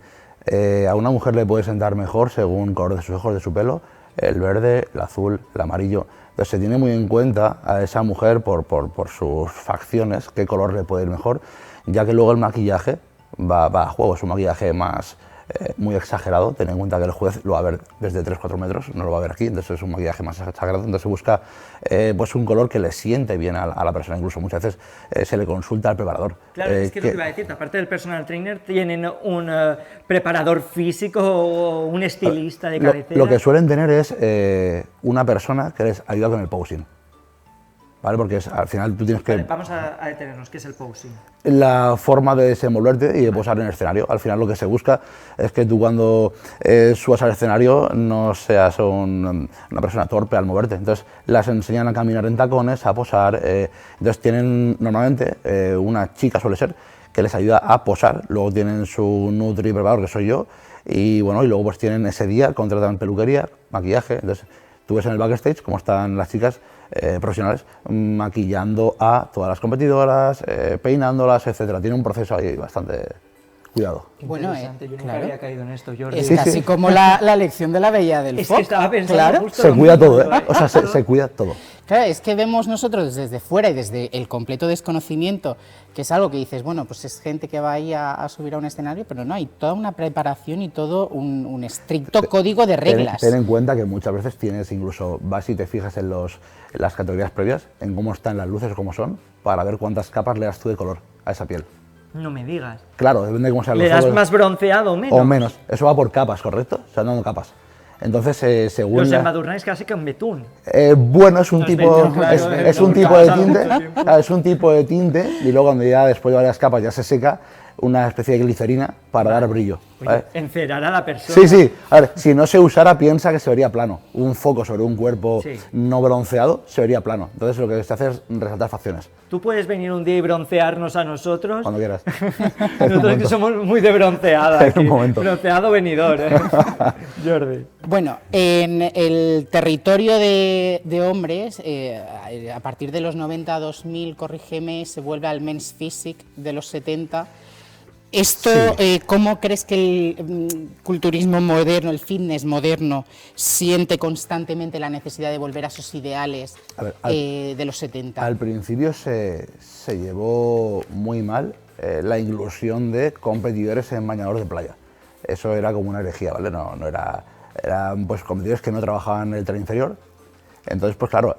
A una mujer le puede sentar mejor según el color de sus ojos, de su pelo, el verde, el azul, el amarillo. Entonces se tiene muy en cuenta a esa mujer por sus facciones, qué color le puede ir mejor, ya que luego el maquillaje va a juego, es un maquillaje más muy exagerado. Ten en cuenta que el juez lo va a ver desde 3-4 metros, no lo va a ver aquí, entonces es un maquillaje más exagerado, entonces se busca pues un color que le siente bien a la persona. Incluso muchas veces se le consulta al preparador. Claro, es que lo que iba a decir, aparte del personal trainer, tienen un preparador físico o un estilista de cabecera. Lo que suelen tener es una persona que les ayuda con el posing, ¿vale? Porque al final tú tienes que... Vale, vamos a detenernos, ¿qué es el posing? La forma de desenvolverte y de posar en el escenario. Al final lo que se busca es que tú cuando subas al escenario no seas una persona torpe al moverte. Entonces las enseñan a caminar en tacones, a posar. Entonces tienen normalmente una chica, suele ser, que les ayuda a posar. Luego tienen su nutri preparador, que soy yo. Y bueno, y luego pues tienen ese día, contratan peluquería, maquillaje. Entonces tú ves en el backstage cómo están las chicas profesionales maquillando a todas las competidoras, peinándolas, etcétera. Tiene un proceso ahí bastante cuidado. Bueno, Interesante, yo nunca claro. había caído en esto, Jordi. Es Sí, casi sí. como la lección de la Bella del Es Foc. que estaba pensando Claro. justo Se lo cuida mismo, todo, ¿eh? O sea, se cuida todo. Claro, es que vemos nosotros desde fuera y desde el completo desconocimiento, que es algo que dices, bueno, pues es gente que va ahí a subir a un escenario, pero no, hay toda una preparación y todo un estricto código de reglas. Ten en cuenta que muchas veces tienes incluso, vas y te fijas en las categorías previas, en cómo están las luces o cómo son, para ver cuántas capas le das tú de color a esa piel. No me digas. Claro, depende de cómo sean ¿Le los das ojos. más bronceado o menos? O menos. Eso va por capas, ¿correcto? Se van dando capas. Entonces, según Los la- embadurnáis casi que un betún. bueno, es un Los tipo, betún, claro, es un lo tipo de pasado tinte, mucho tiempo. claro, es un tipo de tinte y luego cuando ya después de varias capas ya se seca, una especie de glicerina para dar brillo. Oye, ¿vale? encerar a la persona. Sí, sí. A ver, si no se usara, piensa que se vería plano. Un foco sobre un cuerpo Sí. no bronceado se vería plano. Entonces lo que se hace es resaltar facciones, Tú puedes venir un día y broncearnos a nosotros. cuando quieras. Nosotros que somos muy de bronceada En aquí. un momento. Bronceado venidor, Jordi. Bueno, en el territorio de hombres, a partir de los 90-2000, corrígeme, se vuelve al men's physique de los 70. Esto, ¿cómo crees que el culturismo moderno, el fitness moderno, siente constantemente la necesidad de volver a esos ideales A ver, de los 70? Al principio se llevó muy mal la inclusión de competidores en bañador de playa. Eso era como una herejía, ¿vale? No era... Eran pues competidores que no trabajaban en el tren inferior. Entonces, pues claro,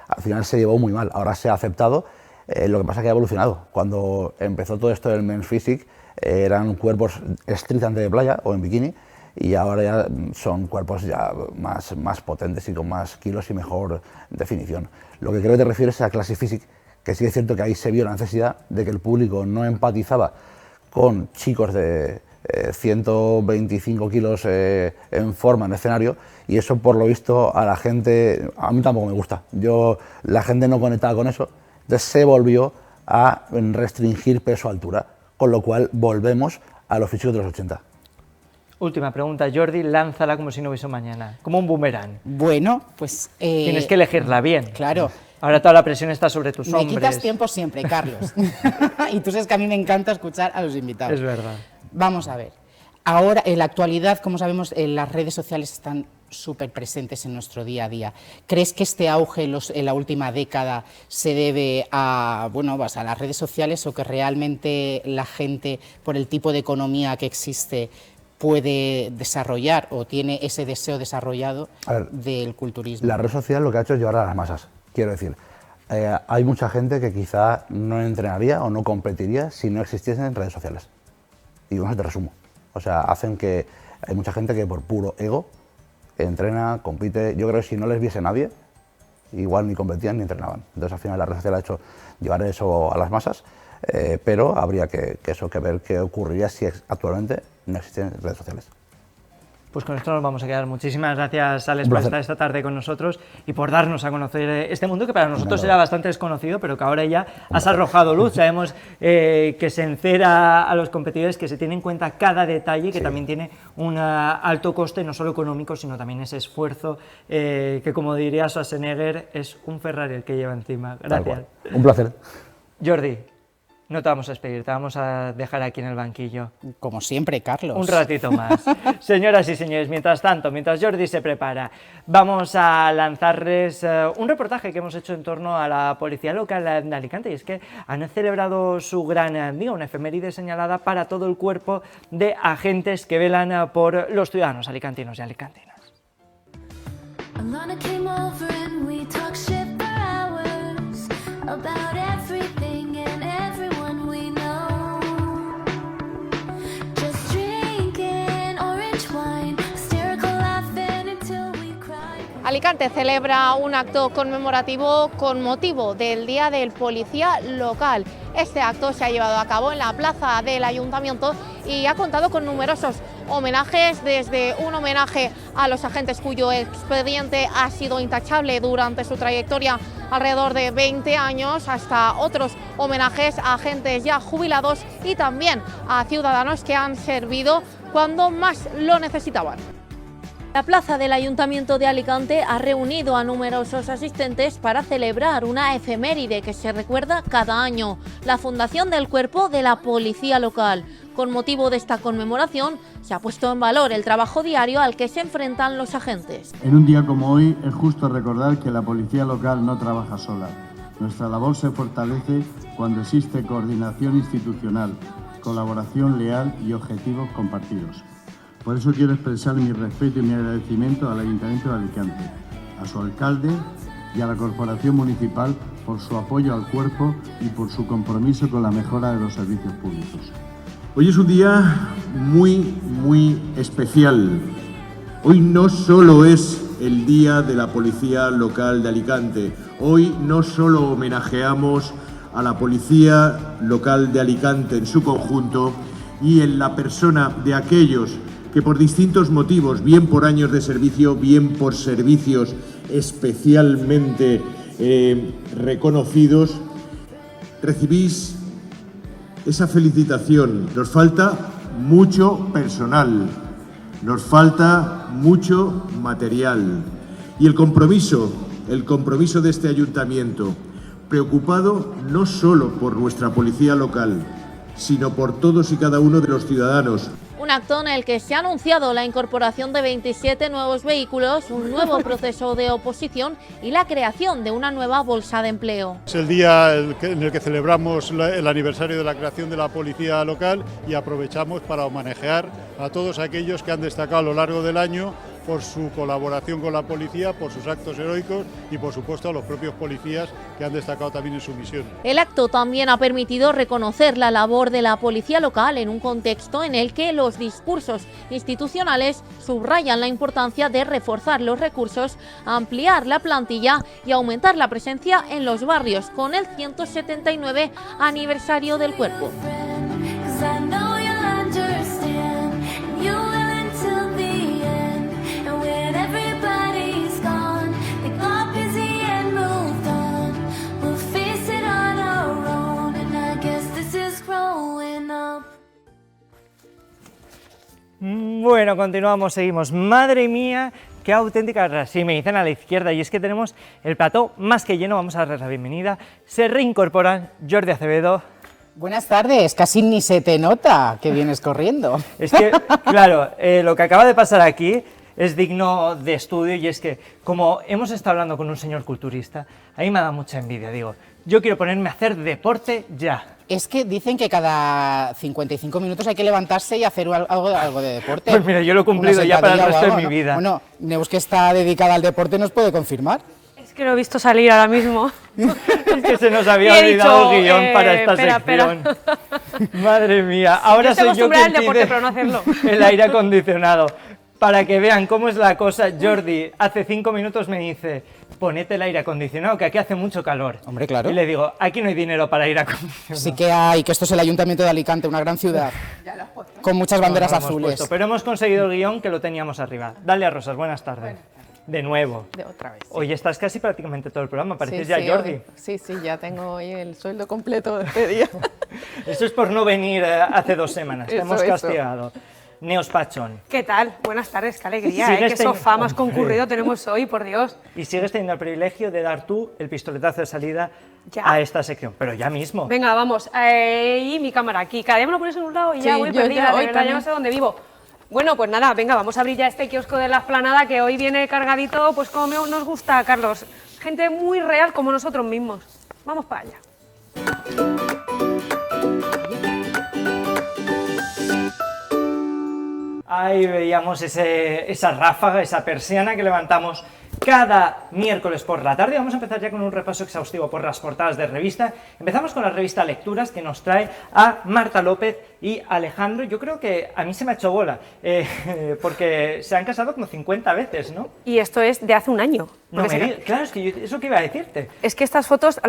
al final se llevó muy mal. Ahora se ha aceptado. Lo que pasa es que ha evolucionado. Cuando empezó todo esto del men's physique, eran cuerpos estrictamente de playa o en bikini, y ahora ya son cuerpos ya más potentes y con más kilos y mejor definición. Lo que creo que te refieres es a Classic Physique, que sí es cierto que ahí se vio la necesidad de que el público no empatizaba con chicos de 125 kilos en forma en escenario, y eso por lo visto a la gente, a mí tampoco me gusta. La gente no conectaba con eso, entonces se volvió a restringir peso-altura, con lo cual volvemos a los físicos de los 80. Última pregunta, Jordi, lánzala como si no hubiese mañana, como un boomerang. Bueno, pues... Tienes que elegirla bien. Claro. Ahora toda la presión está sobre tus hombres. Me quitas tiempo siempre, Carlos. Y tú sabes que a mí me encanta escuchar a los invitados. Es verdad. Vamos a ver. Ahora, en la actualidad, como sabemos, las redes sociales están súper presentes en nuestro día a día. ¿Crees que este auge en la última década se debe a, bueno, a las redes sociales o que realmente la gente, por el tipo de economía que existe, puede desarrollar o tiene ese deseo desarrollado del culturismo? La red social lo que ha hecho es llevar a las masas. Quiero decir, hay mucha gente que quizá no entrenaría o no competiría si no existiesen redes sociales. Y con eso te resumo. O sea, hacen que hay mucha gente que por puro ego entrena, compite. Yo creo que si no les viese nadie, igual ni competían ni entrenaban. Entonces al final la red social ha hecho llevar eso a las masas, pero habría que ver qué ocurriría si actualmente no existen redes sociales. Pues con esto nos vamos a quedar. Muchísimas gracias, Alex, por estar esta tarde con nosotros y por darnos a conocer este mundo que para nosotros era bastante desconocido, pero que ahora ya has arrojado luz. Sabemos que se encera a los competidores, que se tiene en cuenta cada detalle, que también tiene un alto coste, no solo económico, sino también ese esfuerzo, que como diría Schwarzenegger, es un Ferrari el que lleva encima. Gracias. Un placer. Jordi, no te vamos a despedir, te vamos a dejar aquí en el banquillo. Como siempre, Carlos. Un ratito más. Señoras y señores, mientras tanto, mientras Jordi se prepara, vamos a lanzarles un reportaje que hemos hecho en torno a la policía local de Alicante, y es que han celebrado su gran día, una efeméride señalada para todo el cuerpo de agentes que velan por los ciudadanos alicantinos y alicantinas. Alicante celebra un acto conmemorativo con motivo del Día del Policía Local. Este acto se ha llevado a cabo en la plaza del Ayuntamiento y ha contado con numerosos homenajes, desde un homenaje a los agentes cuyo expediente ha sido intachable durante su trayectoria alrededor de 20 años, hasta otros homenajes a agentes ya jubilados y también a ciudadanos que han servido cuando más lo necesitaban. La plaza del Ayuntamiento de Alicante ha reunido a numerosos asistentes para celebrar una efeméride que se recuerda cada año, la fundación del Cuerpo de la Policía Local. Con motivo de esta conmemoración, se ha puesto en valor el trabajo diario al que se enfrentan los agentes. En un día como hoy es justo recordar que la Policía Local no trabaja sola. Nuestra labor se fortalece cuando existe coordinación institucional, colaboración leal y objetivos compartidos. Por eso quiero expresar mi respeto y mi agradecimiento al Ayuntamiento de Alicante, a su alcalde y a la Corporación Municipal por su apoyo al cuerpo y por su compromiso con la mejora de los servicios públicos. Hoy es un día muy especial. Hoy no solo es el Día de la Policía Local de Alicante, hoy no solo homenajeamos a la Policía Local de Alicante en su conjunto y en la persona de aquellos que por distintos motivos, bien por años de servicio, bien por servicios especialmente reconocidos, recibís esa felicitación. Nos falta mucho personal, nos falta mucho material y el compromiso de este ayuntamiento, preocupado no solo por nuestra policía local, sino por todos y cada uno de los ciudadanos. Un acto en el que se ha anunciado la incorporación de 27 nuevos vehículos, un nuevo proceso de oposición y la creación de una nueva bolsa de empleo. Es el día en el que celebramos el aniversario de la creación de la policía local y aprovechamos para homenajear a todos aquellos que han destacado a lo largo del año por su colaboración con la policía, por sus actos heroicos y por supuesto a los propios policías que han destacado también en su misión. El acto también ha permitido reconocer la labor de la policía local en un contexto en el que los discursos institucionales subrayan la importancia de reforzar los recursos, ampliar la plantilla y aumentar la presencia en los barrios con el 179 aniversario del cuerpo. Bueno, continuamos, seguimos. Madre mía, qué auténtica guerra. Sí, me dicen a la izquierda, y es que tenemos el plató más que lleno. Vamos a darles la bienvenida. Se reincorporan Jordi Acevedo. Buenas tardes, casi ni se te nota que vienes corriendo. Es que, claro, lo que acaba de pasar aquí es digno de estudio, y es que, como hemos estado hablando con un señor culturista, a mí me da mucha envidia. Digo, yo quiero ponerme a hacer deporte ya. Es que dicen que cada 55 minutos hay que levantarse y hacer algo de deporte. Pues mira, yo lo he cumplido ya para el resto de mi vida. Bueno, Neus, que está dedicada al deporte, nos puede confirmar. Es que lo he visto salir ahora mismo. Es que se nos había Y he olvidado dicho, el guión para esta espera. sección. Madre mía, ahora Yo estoy soy yo acostumbrada quien al deporte, pide pero no hacerlo. el aire acondicionado. Para que vean cómo es la cosa, Jordi hace 5 minutos me dice, ponete el aire acondicionado, que aquí hace mucho calor. Hombre, claro. Y le digo, aquí no hay dinero para aire acondicionado. Sí que hay, que esto es el Ayuntamiento de Alicante, una gran ciudad, con muchas banderas No lo hemos azules. puesto, pero hemos conseguido el guión que lo teníamos arriba. Dale a Rosas, buenas tardes. De nuevo. De otra vez. Hoy estás casi prácticamente todo el programa, pareces Sí, ya sí, Jordi. hoy- Sí, ya tengo hoy el sueldo completo de este día. Eso es por no venir hace 2 semanas, te Eso, hemos eso. castigado. Neos Pachón. ¿Qué tal? Buenas tardes, qué alegría, Sigues qué sofá teniendo- más concurrido tenemos hoy, por Dios. Y sigues teniendo el privilegio de dar tú el pistoletazo de salida Ya. a esta sección, pero ya mismo. Venga, vamos, y mi cámara aquí. Cada día me lo pones en un lado y ya Sí, voy yo perdida, ya de hoy verdad, ya también. no sé dónde vivo. Bueno, pues nada, venga, vamos a abrir ya este kiosco de la Esplanada, que hoy viene cargadito, pues como nos gusta, Carlos. Gente muy real como nosotros mismos. Vamos para allá. Ahí veíamos esa ráfaga, esa persiana que levantamos cada miércoles por la tarde. Vamos a empezar ya con un repaso exhaustivo por las portadas de revista. Empezamos con la revista Lecturas, que nos trae a Marta López y Alejandro. Yo creo que a mí se me ha hecho bola, porque se han casado como 50 veces, ¿no? Y esto es de hace un año. No porque me se- digas. Claro, es que eso que iba a decirte. Es que estas fotos,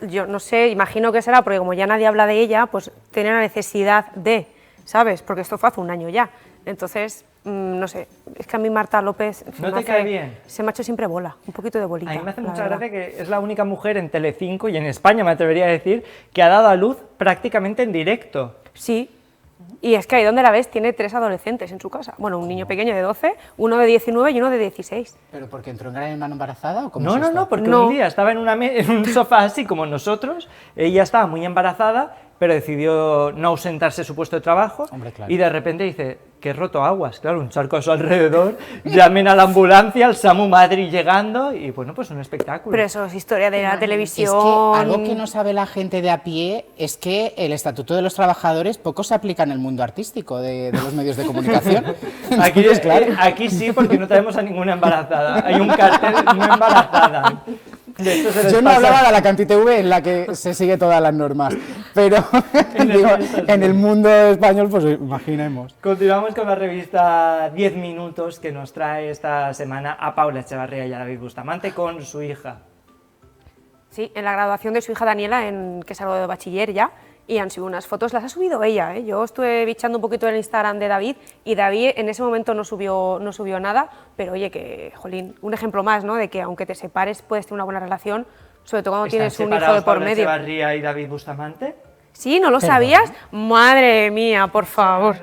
yo no sé, imagino que será, porque como ya nadie habla de ella, pues tiene la necesidad de, ¿sabes? Porque esto fue hace un año ya. Entonces, no sé, es que a mí Marta López ¿No me te cae bien? Se me ha hecho siempre bola, un poquito de bolita. A mí me hace la mucha verdad. gracia que es la única mujer en Telecinco y en España, me atrevería a decir, que ha dado a luz prácticamente en directo. Sí, y es que ahí donde la ves tiene 3 adolescentes en su casa. Bueno, un niño pequeño de 12, uno de 19 y uno de 16. ¿Pero porque entró en Gran Hermano embarazada o cómo No, es no, esto? no, porque No. un día estaba en un sofá así como nosotros, ella estaba muy embarazada, pero decidió no ausentarse de su puesto de trabajo. Hombre, claro. Y de repente dice, que he roto aguas, claro, un charco a su alrededor, llamen a la ambulancia, al SAMU Madrid llegando, y bueno, pues un espectáculo. Pero eso es historia de la Es televisión. que algo que no sabe la gente de a pie es que el Estatuto de los Trabajadores poco se aplica en el mundo artístico de los medios de comunicación. Aquí, Entonces, claro. aquí sí, porque no tenemos a ninguna embarazada. Hay un cartel no embarazada. De esto se les Yo no pasa- hablaba de la CantiTV en la que se sigue todas las normas, pero digo, en el mundo español, pues imaginemos. Continuamos con la revista 10 Minutos, que nos trae esta semana a Paula Echevarría y a David Bustamante con su hija. Sí, en la graduación de su hija Daniela, que es algo de bachiller ya, y han sido unas fotos, las ha subido ella, ¿eh? Yo estuve bichando un poquito el Instagram de David, y David en ese momento no subió nada, pero oye, que, jolín, un ejemplo más, ¿no?, de que aunque te separes puedes tener una buena relación, sobre todo cuando tienes un hijo de por Paula medio. Echevarría y David Bustamante? ¿Sí? ¿No lo sabías? Madre mía, por favor.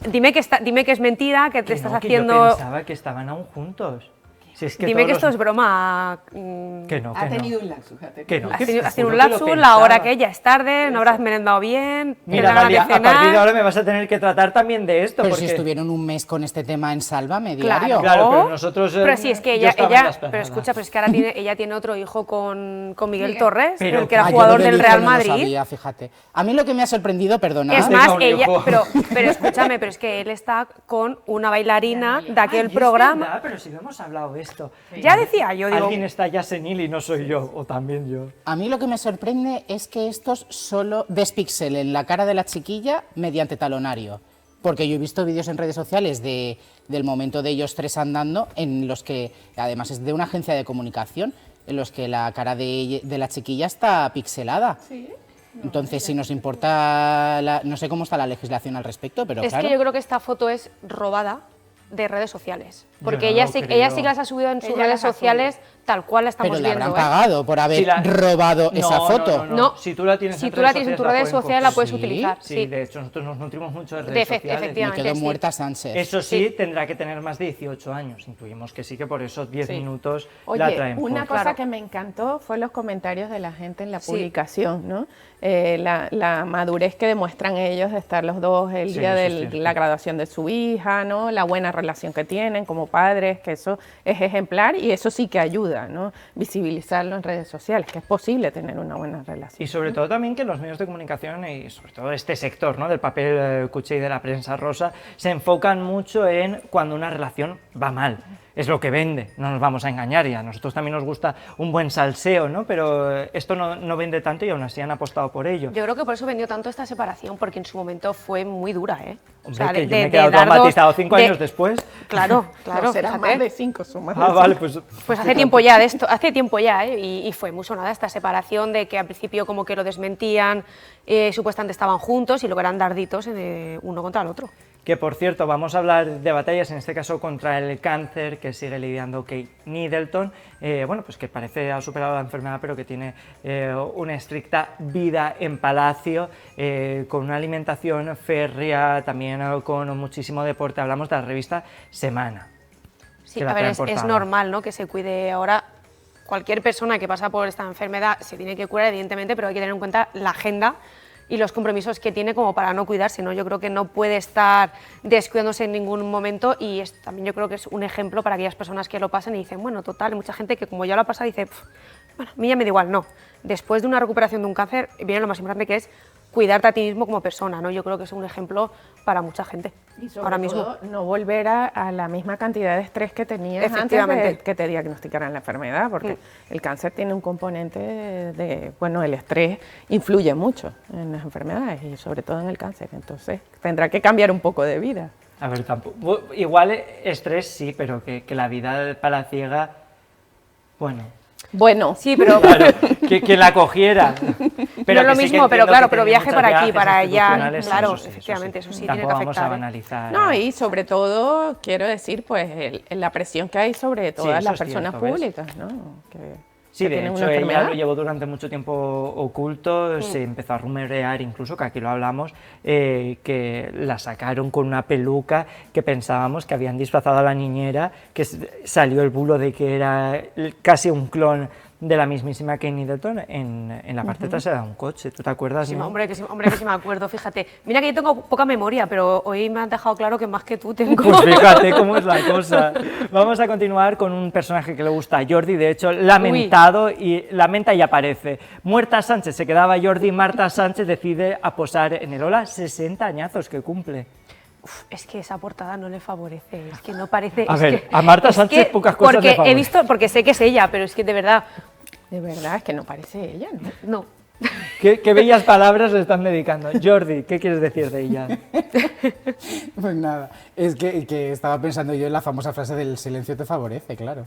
Dime que es mentira, que te estás no, que haciendo... yo pensaba que estaban aún juntos. Si es que Dime todos que esto los- es broma. Que no, que Ha no. tenido un lapsus. Que no, Has que tenido te has tenido juro un que lo lapsus, la hora pensaba. que ya es tarde, no habrás merendado bien, te Mira, dan ganas Dalia, de a partir de cenar. ahora me vas a tener que tratar también de esto, Pero porque... si estuvieron un mes con este tema en Sálvame Claro, diario. Claro, pero nosotros, Pero sí, es que yo estaba en la ella Esplanada. pero escucha, pero es que ahora ella tiene otro hijo con Miguel Torres, Pero- el que era Ah, yo jugador lo del del hijo Real no lo Madrid. sabía, fíjate. A mí lo que me ha sorprendido, perdona, Es Tenga más, un ella, hijo. pero escúchame, pero es que él está con una bailarina de Ay, aquel es programa. verdad, pero si no hemos hablado de esto. Ya decía yo, digo, Alguien está ya senil y no soy yo, o también yo. a mí lo que me sorprende es que estos solo despixelen la cara de la chiquilla mediante talonario. Porque yo he visto vídeos en redes sociales del momento de ellos tres andando, en los que, además es de una agencia de comunicación, en los que la cara de la chiquilla está pixelada. Entonces, si nos importa, no sé cómo está la legislación al respecto, pero es claro. que yo creo que esta foto es robada de redes sociales. Porque Yo no ella lo sí creo. que las ha subido en sus Ella redes las ha sociales tal cual la estamos Pero le viendo. habrán pagado por haber Si la- robado esa foto. No. Si tú la tienes Si en tú la redes tienes en sociales, tus redes pueden sociales, la puedes coger. utilizar. Sí, Sí. de hecho, nosotros nos nutrimos mucho de De redes efe- sociales. Me efectivamente. quedo sí. muerta Sánchez. Eso sí, tendrá que tener más de 18 años. Intuimos que sí, que por esos 10 Sí. minutos la Oye, traen. una por- cosa Claro. que me encantó fue los comentarios de la gente en la Sí. publicación, ¿no? La madurez que demuestran ellos de estar los dos el Sí, día eso es de cierto. la graduación de su hija, ¿no? La buena relación que tienen como padres, que eso es ejemplar y eso sí que ayuda, ¿no? Visibilizarlo en redes sociales, que es posible tener una buena relación. Y sobre todo también que los medios de comunicación y sobre todo este sector, ¿no?, del papel cuché y de la prensa rosa se enfocan mucho en cuando una relación va mal. Es lo que vende, no nos vamos a engañar, y a nosotros también nos gusta un buen salseo, ¿no? Pero esto no vende tanto y aún así han apostado por ello. Yo creo que por eso vendió tanto esta separación, porque en su momento fue muy dura, ¿eh? Hombre, que yo me he quedado traumatizado 5 años después. Claro, claro. No, será fíjate. más de 5, son más de Ah, vale, 5. pues... Pues hace tiempo ya de esto, hace tiempo ya, ¿eh? Y fue muy sonada esta separación de que al principio como que lo desmentían, supuestamente estaban juntos y luego eran darditos uno contra el otro. Que por cierto, vamos a hablar de batallas, en este caso contra el cáncer que sigue lidiando Kate Middleton, bueno, pues que parece ha superado la enfermedad, pero que tiene una estricta vida en palacio, con una alimentación férrea, también con muchísimo deporte. Hablamos de la revista Semana. Sí, que la a ver, traen es portada. normal, ¿no?, que se cuide ahora. Cualquier persona que pasa por esta enfermedad se tiene que curar, evidentemente, pero hay que tener en cuenta la agenda y los compromisos que tiene como para no cuidarse, ¿no? Yo creo que no puede estar descuidándose en ningún momento y también yo creo que es un ejemplo para aquellas personas que lo pasan y dicen, bueno, total, hay mucha gente que como ya lo ha pasado dice, bueno, a mí ya me da igual, no. Después de una recuperación de un cáncer viene lo más importante, que es cuidarte a ti mismo como persona, ¿no? Yo creo que es un ejemplo para mucha gente Y sobre ahora mismo. todo, no volver a la misma cantidad de estrés que tenías antes Efectivamente. de que te diagnosticaran la enfermedad, porque el cáncer tiene un componente bueno, el estrés influye mucho en las enfermedades y sobre todo en el cáncer, entonces tendrá que cambiar un poco de vida. A ver, tampoco, igual estrés sí, pero que la vida palaciega, bueno, Bueno, Sí, pero claro, que la cogiera. Pero no que lo sí que mismo, pero entiendo claro, que pero tiene viaje muchos para aquí, viajes para allá, institucionales, claro, eso sí, efectivamente, eso sí tiene Tampoco que vamos a afectar. banalizar. no, y sobre todo, quiero decir, pues la presión que hay sobre todas eso las es personas cierto, ¿ves? públicas, ¿no? Sí, que de tienen hecho una ella enfermedad. lo llevó durante mucho tiempo oculto, se empezó a rumorear incluso, que aquí lo hablamos, que la sacaron con una peluca, que pensábamos que habían disfrazado a la niñera, que salió el bulo de que era casi un clon de la mismísima Kate Middleton en la parte trasera de un coche. ¿Tú te acuerdas? Sí, no? hombre, que sí me acuerdo, fíjate. Mira que yo tengo poca memoria, pero hoy me han dejado claro que más que tú tengo. Pues fíjate cómo es la cosa. Vamos a continuar con un personaje que le gusta a Jordi, de hecho, lamentado, y lamenta y aparece. Muerta Sánchez, se quedaba Jordi, Marta Sánchez decide a posar en el Ola, 60 añazos que cumple. Uf, es que esa portada no le favorece, es que no parece... A es ver, que- a Marta es Sánchez que pocas cosas porque le favorecen. he visto, porque sé que es ella, pero es que de verdad, De verdad, es que no parece ella, ¿no? no. ¿Qué bellas palabras le están dedicando? Jordi, ¿qué quieres decir de ella? Pues nada, es que estaba pensando yo en la famosa frase del silencio te favorece, claro.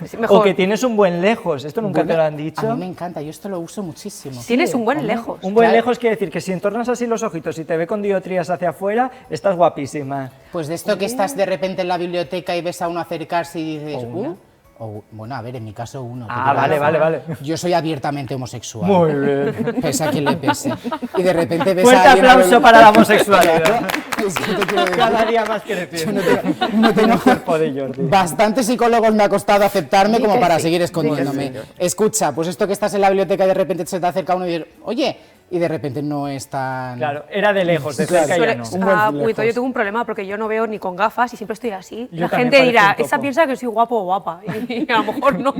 Sí, mejor. O que tienes un buen lejos, esto nunca te lo han dicho. A mí me encanta, yo esto lo uso muchísimo. Tienes un buen lejos. Un buen Claro. lejos quiere decir que si entornas así los ojitos y te ve con diotrías hacia afuera, estás guapísima. Pues de esto que estás de repente en la biblioteca y ves a uno acercarse y dices, bueno, a ver, en mi caso uno. Ah, porque, vale. Yo soy abiertamente homosexual. Muy bien. Pese a quien le pese. Y de repente ves Fuerte a alguien aplauso para la homosexualidad. Es que te quiero decir, Cada día más creciendo. no tengo- El cuerpo de Jordi. Bastantes psicólogos me ha costado aceptarme Di como que para sí, seguir di que escondiéndome. sí. Escucha, pues esto que estás en la biblioteca y de repente se te acerca uno y dices, oye, y de repente no es tan... Claro, era de lejos, de Claro. cerca ya no. Un buen Uy, lejos. yo tengo un problema porque yo no veo ni con gafas y siempre estoy así. Yo La también gente parezco dirá, un topo. esa piensa que soy guapo o guapa, y a lo mejor no.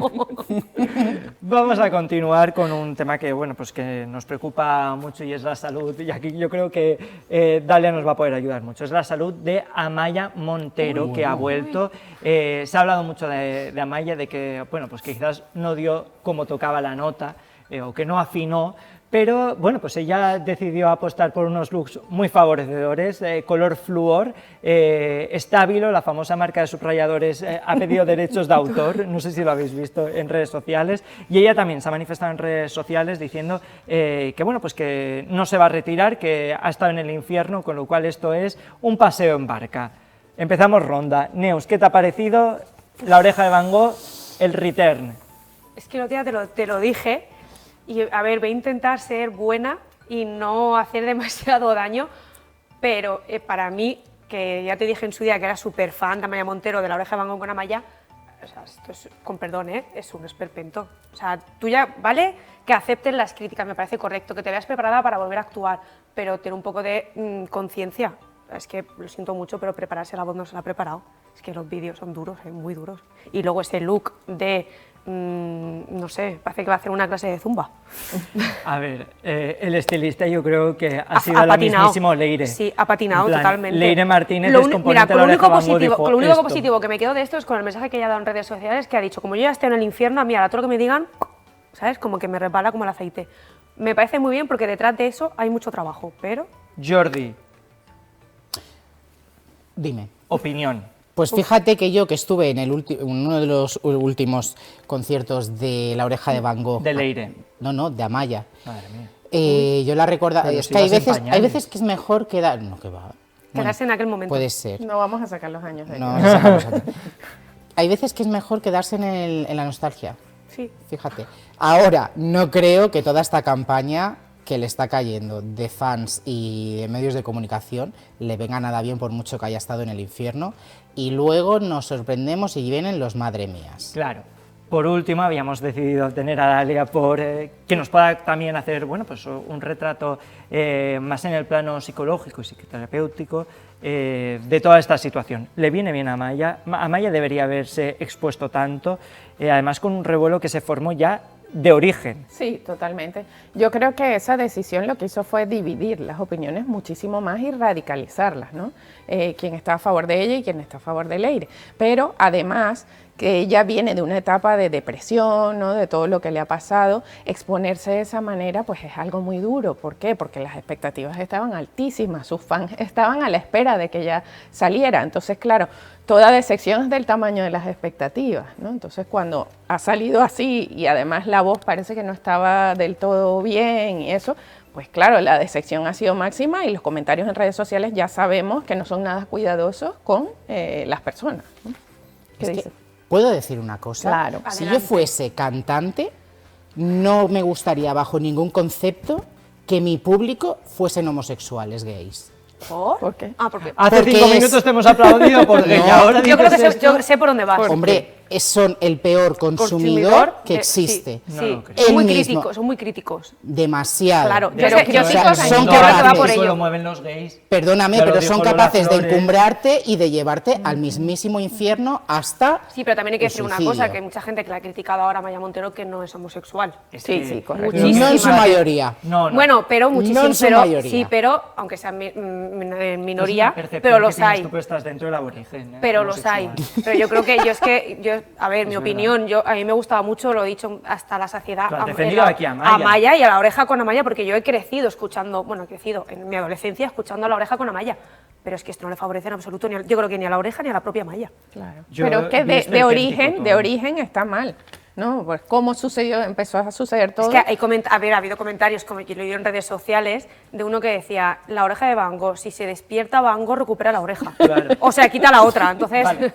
Vamos a continuar con un tema que, bueno, pues que nos preocupa mucho y es la salud. Y aquí yo creo que Dalia nos va a poder ayudar mucho. Es la salud de Amaya Montero, que ha vuelto. Se ha hablado mucho de Amaya, de que, bueno, pues que quizás no dio como tocaba la nota o que no afinó. Pero bueno, pues ella decidió apostar por unos looks muy favorecedores, color flúor. Stabilo, la famosa marca de subrayadores, ha pedido derechos de autor, no sé si lo habéis visto en redes sociales, y ella también se ha manifestado en redes sociales diciendo que bueno, pues que no se va a retirar, que ha estado en el infierno, con lo cual esto es un paseo en barca. Empezamos ronda. Neus, ¿qué te ha parecido La oreja de Van Gogh, el return? Es que el otro día te lo dije, y a ver, voy a intentar ser buena y no hacer demasiado daño, pero para mí, que ya te dije en su día que era súper fan de Amaia Montero, de La oreja de Van Gogh con Amaia, o sea, esto es, con perdón, es un esperpento. O sea, tú ya, ¿vale? Que acepten las críticas, me parece correcto, que te veas preparada para volver a actuar, pero tener un poco de conciencia. Es que lo siento mucho, pero prepararse la voz no se la ha preparado. Es que los vídeos son duros, muy duros. Y luego ese look de, no sé, parece que va a hacer una clase de zumba. A ver, el estilista yo creo que ha sido el mismísimo Leire. Sí, ha patinado totalmente. Leire Martínez es componente de La oreja de Van Gogh, dijo lo único esto. positivo que me quedo de esto es con el mensaje que ella ha dado en redes sociales, que ha dicho, como yo ya estoy en el infierno, a mí ahora todo lo que me digan, ¿sabes? Como que me resbala como el aceite. Me parece muy bien porque detrás de eso hay mucho trabajo, pero... Jordi, Dime. opinión. Pues fíjate que yo, que estuve en uno de los últimos conciertos de La oreja de Van Gogh... De Leire. No, de Amaia. Madre mía. Yo la recordaba... Pero Es si que hay vas en veces, pañales. que es mejor quedar... No, que va. Quedarse en aquel momento. Puede ser. No vamos a sacar los años de No, aquí. vamos a sacarlos aquí. Hay veces que es mejor quedarse en la nostalgia. Sí. Fíjate. Ahora, no creo que toda esta campaña que le está cayendo de fans y de medios de comunicación le venga nada bien, por mucho que haya estado en el infierno, y luego nos sorprendemos y vienen los madre mías. Claro. Por último, habíamos decidido tener a Dalia por que nos pueda también hacer, bueno, pues un retrato más en el plano psicológico y psicoterapéutico de toda esta situación. Le viene bien a Amaia. Amaia debería haberse expuesto tanto, además con un revuelo que se formó ya de origen. Sí, totalmente. Yo creo que esa decisión lo que hizo fue dividir las opiniones muchísimo más y radicalizarlas, ¿no? Quien está a favor de ella y quien está a favor de Leire. Pero además que ella viene de una etapa de depresión, ¿no? De todo lo que le ha pasado, exponerse de esa manera pues es algo muy duro. ¿Por qué? Porque las expectativas estaban altísimas, sus fans estaban a la espera de que ella saliera. Entonces, claro, toda decepción es del tamaño de las expectativas, ¿no? Entonces, cuando ha salido así y además la voz parece que no estaba del todo bien y eso, pues claro, la decepción ha sido máxima y los comentarios en redes sociales ya sabemos que no son nada cuidadosos con las personas, ¿no? ¿Qué dices? ¿Puedo decir una cosa? Claro. Si Adelante. yo fuese cantante, no me gustaría bajo ningún concepto que mi público fuesen homosexuales gays. ¿Por qué? Ah, porque... Hace Porque 5 es- minutos te hemos aplaudido porque No. y ahora Yo creo que dices yo esto. sé por dónde vas. Hombre, son el peor consumidor que existe. No Sí, lo creo. son muy Él mismo. críticos, son muy críticos. Demasiado. Claro, De yo hecho, sé, yo o sí sea, que son son capaces- que va por eso ello. lo mueven los gays. Perdóname, Ya lo pero dijo son Lola capaces de Flores. encumbrarte y de llevarte al mismísimo infierno hasta Sí, pero también hay que el decir una suicidio. cosa, que hay mucha gente que la ha criticado ahora a Maya Montero que no es homosexual. Es Sí, que- sí, correcto. No en su mayoría. No, no. Bueno, pero muchísimo, No en su pero, mayoría. sí, pero, aunque sea en minoría, Es una percepción pero que los tienes hay. Tú, pero estás dentro del aborigen. Pero los hay. homosexual. Pero yo creo que a ver, mi verdad. opinión, a mí me gustaba mucho, lo he dicho hasta la saciedad, Tú has defendido aquí a Amaia. Amaia y a La oreja con Amaia, porque yo he crecido escuchando, bueno, he crecido en mi adolescencia escuchando a La oreja con Amaia. Pero es que esto no le favorece en absoluto, yo creo que ni a La oreja ni a la propia Amaia. Claro. Yo Pero es que vi de esperpéntico origen, de todo. origen está mal, ¿no? Pues cómo sucedió, empezó a suceder todo. Es que ha habido comentarios, como yo lo he leído en redes sociales, de uno que decía, la oreja de Van Gogh, si se despierta Van Gogh, recupera la oreja. Claro. O sea, quita la otra, entonces... Vale.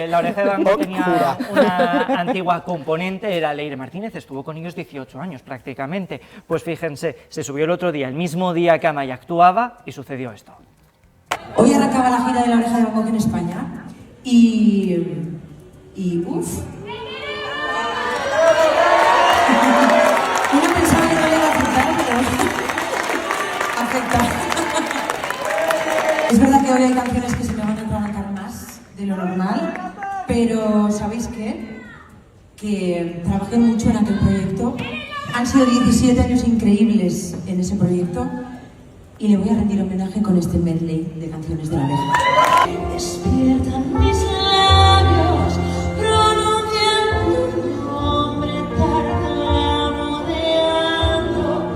La oreja de Van Gogh tenía una antigua componente, era Leire Martínez, estuvo con ellos 18 años prácticamente. Pues fíjense, se subió el otro día, el mismo día que Amaia actuaba, y sucedió esto. Hoy arrancaba la gira de La oreja de Van Gogh en España y uff. Uno pensaba que no le iba a afectar, pero afecta. Es verdad que hoy hay canciones que se me van a atragantar más de lo normal, pero ¿sabéis qué? Que trabajé mucho en aquel proyecto. Han sido 17 años increíbles en ese proyecto. Y le voy a rendir homenaje con este medley de canciones de La oreja. Despiertan mis labios, pronunciando tu nombre tartamudeando.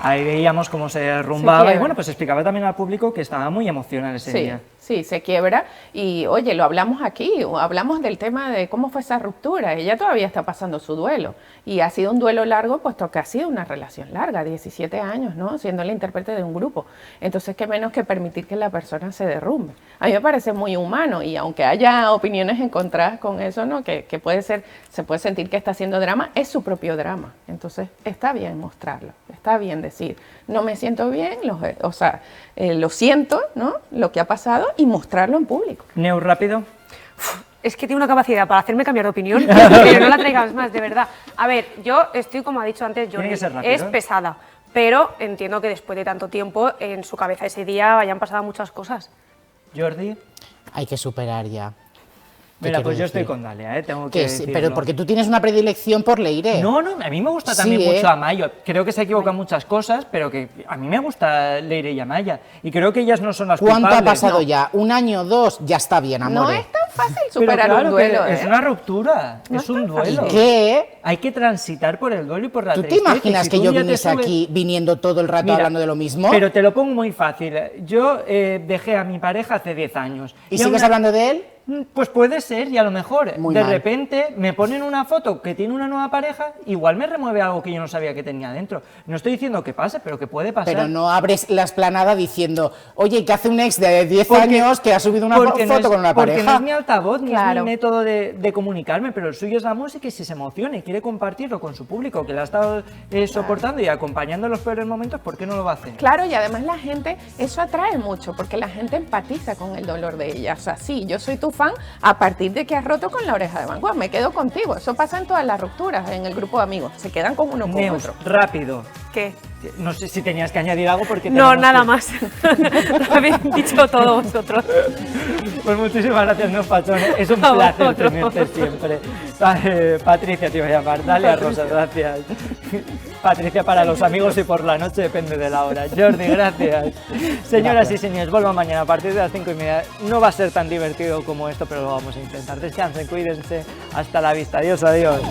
Ahí veíamos cómo se derrumbaba quiebra. y bueno, pues explicaba también al público que estaba muy emocional ese Sí, día. Sí, se quiebra y oye, lo hablamos aquí, o hablamos del tema de cómo fue esa ruptura. Ella todavía está pasando su duelo y ha sido un duelo largo, puesto que ha sido una relación larga, 17 años, ¿no? Siendo la intérprete de un grupo. Entonces, qué menos que permitir que la persona se derrumbe. A mí me parece muy humano y aunque haya opiniones encontradas con eso, ¿no? Que puede ser, se puede sentir que está haciendo drama, es su propio drama. Entonces, está bien mostrarlo, está bien decir, no me siento bien, lo siento, ¿no? Lo que ha pasado y mostrarlo en público. Neu, rápido. Es que tiene una capacidad para hacerme cambiar de opinión, pero no la traigas más, de verdad. A ver, yo estoy, como ha dicho antes Jordi, es pesada, pero entiendo que después de tanto tiempo, en su cabeza ese día hayan pasado muchas cosas. Jordi. Hay que superar ya. Mira, pues yo estoy con Dalia, tengo que decirlo. Pero porque tú tienes una predilección por Leire. No, a mí me gusta también mucho Amaya. Creo que se equivoca en muchas cosas, pero que a mí me gusta Leire y Amaya. Y creo que ellas no son las culpables. ¿Cuánto ha pasado ya? ¿1 año, 2? Ya está bien, amor. No es tan fácil superar un duelo. Es una ruptura, es un duelo. ¿Y qué? Hay que transitar por el duelo y por la tristeza. ¿Tú te imaginas que yo viniese aquí viniendo todo el rato hablando de lo mismo? Pero te lo pongo muy fácil. Yo dejé a mi pareja hace 10 años. ¿Y sigues hablando de él? Pues puede ser, y a lo mejor Muy de mal. repente me ponen una foto que tiene una nueva pareja, igual me remueve algo que yo no sabía que tenía dentro. No estoy diciendo que pase, pero que puede pasar. Pero no abres la esplanada diciendo, oye, que hace un ex de 10 años que ha subido una foto con una pareja. Porque no es mi altavoz, ni es mi método de comunicarme, pero el suyo es la música y si se emociona y quiere compartirlo con su público, que la ha estado soportando y acompañando en los peores momentos, ¿por qué no lo va a hacer? Claro, y además la gente, eso atrae mucho, porque la gente empatiza con el dolor de ella. O sea, sí, yo soy tu fan a partir de que has roto con La Oreja de Van Gogh, me quedo contigo. Eso pasa en todas las rupturas, en el grupo de amigos, se quedan con uno con otro. Rápido. ¿Qué? No sé si tenías que añadir algo porque... No, nada más. Lo habéis dicho todo vosotros. Pues muchísimas gracias, Neu Pachón. Es un placer tenerte siempre. Patricia te iba a llamar. Dalia Rosa, gracias. Patricia para los amigos y por la noche, depende de la hora. Jordi, gracias. Señoras y señores, vuelvo mañana a partir de las 5:30. No va a ser tan divertido como esto, pero lo vamos a intentar. Descansen, cuídense. Hasta la vista. Adiós, adiós.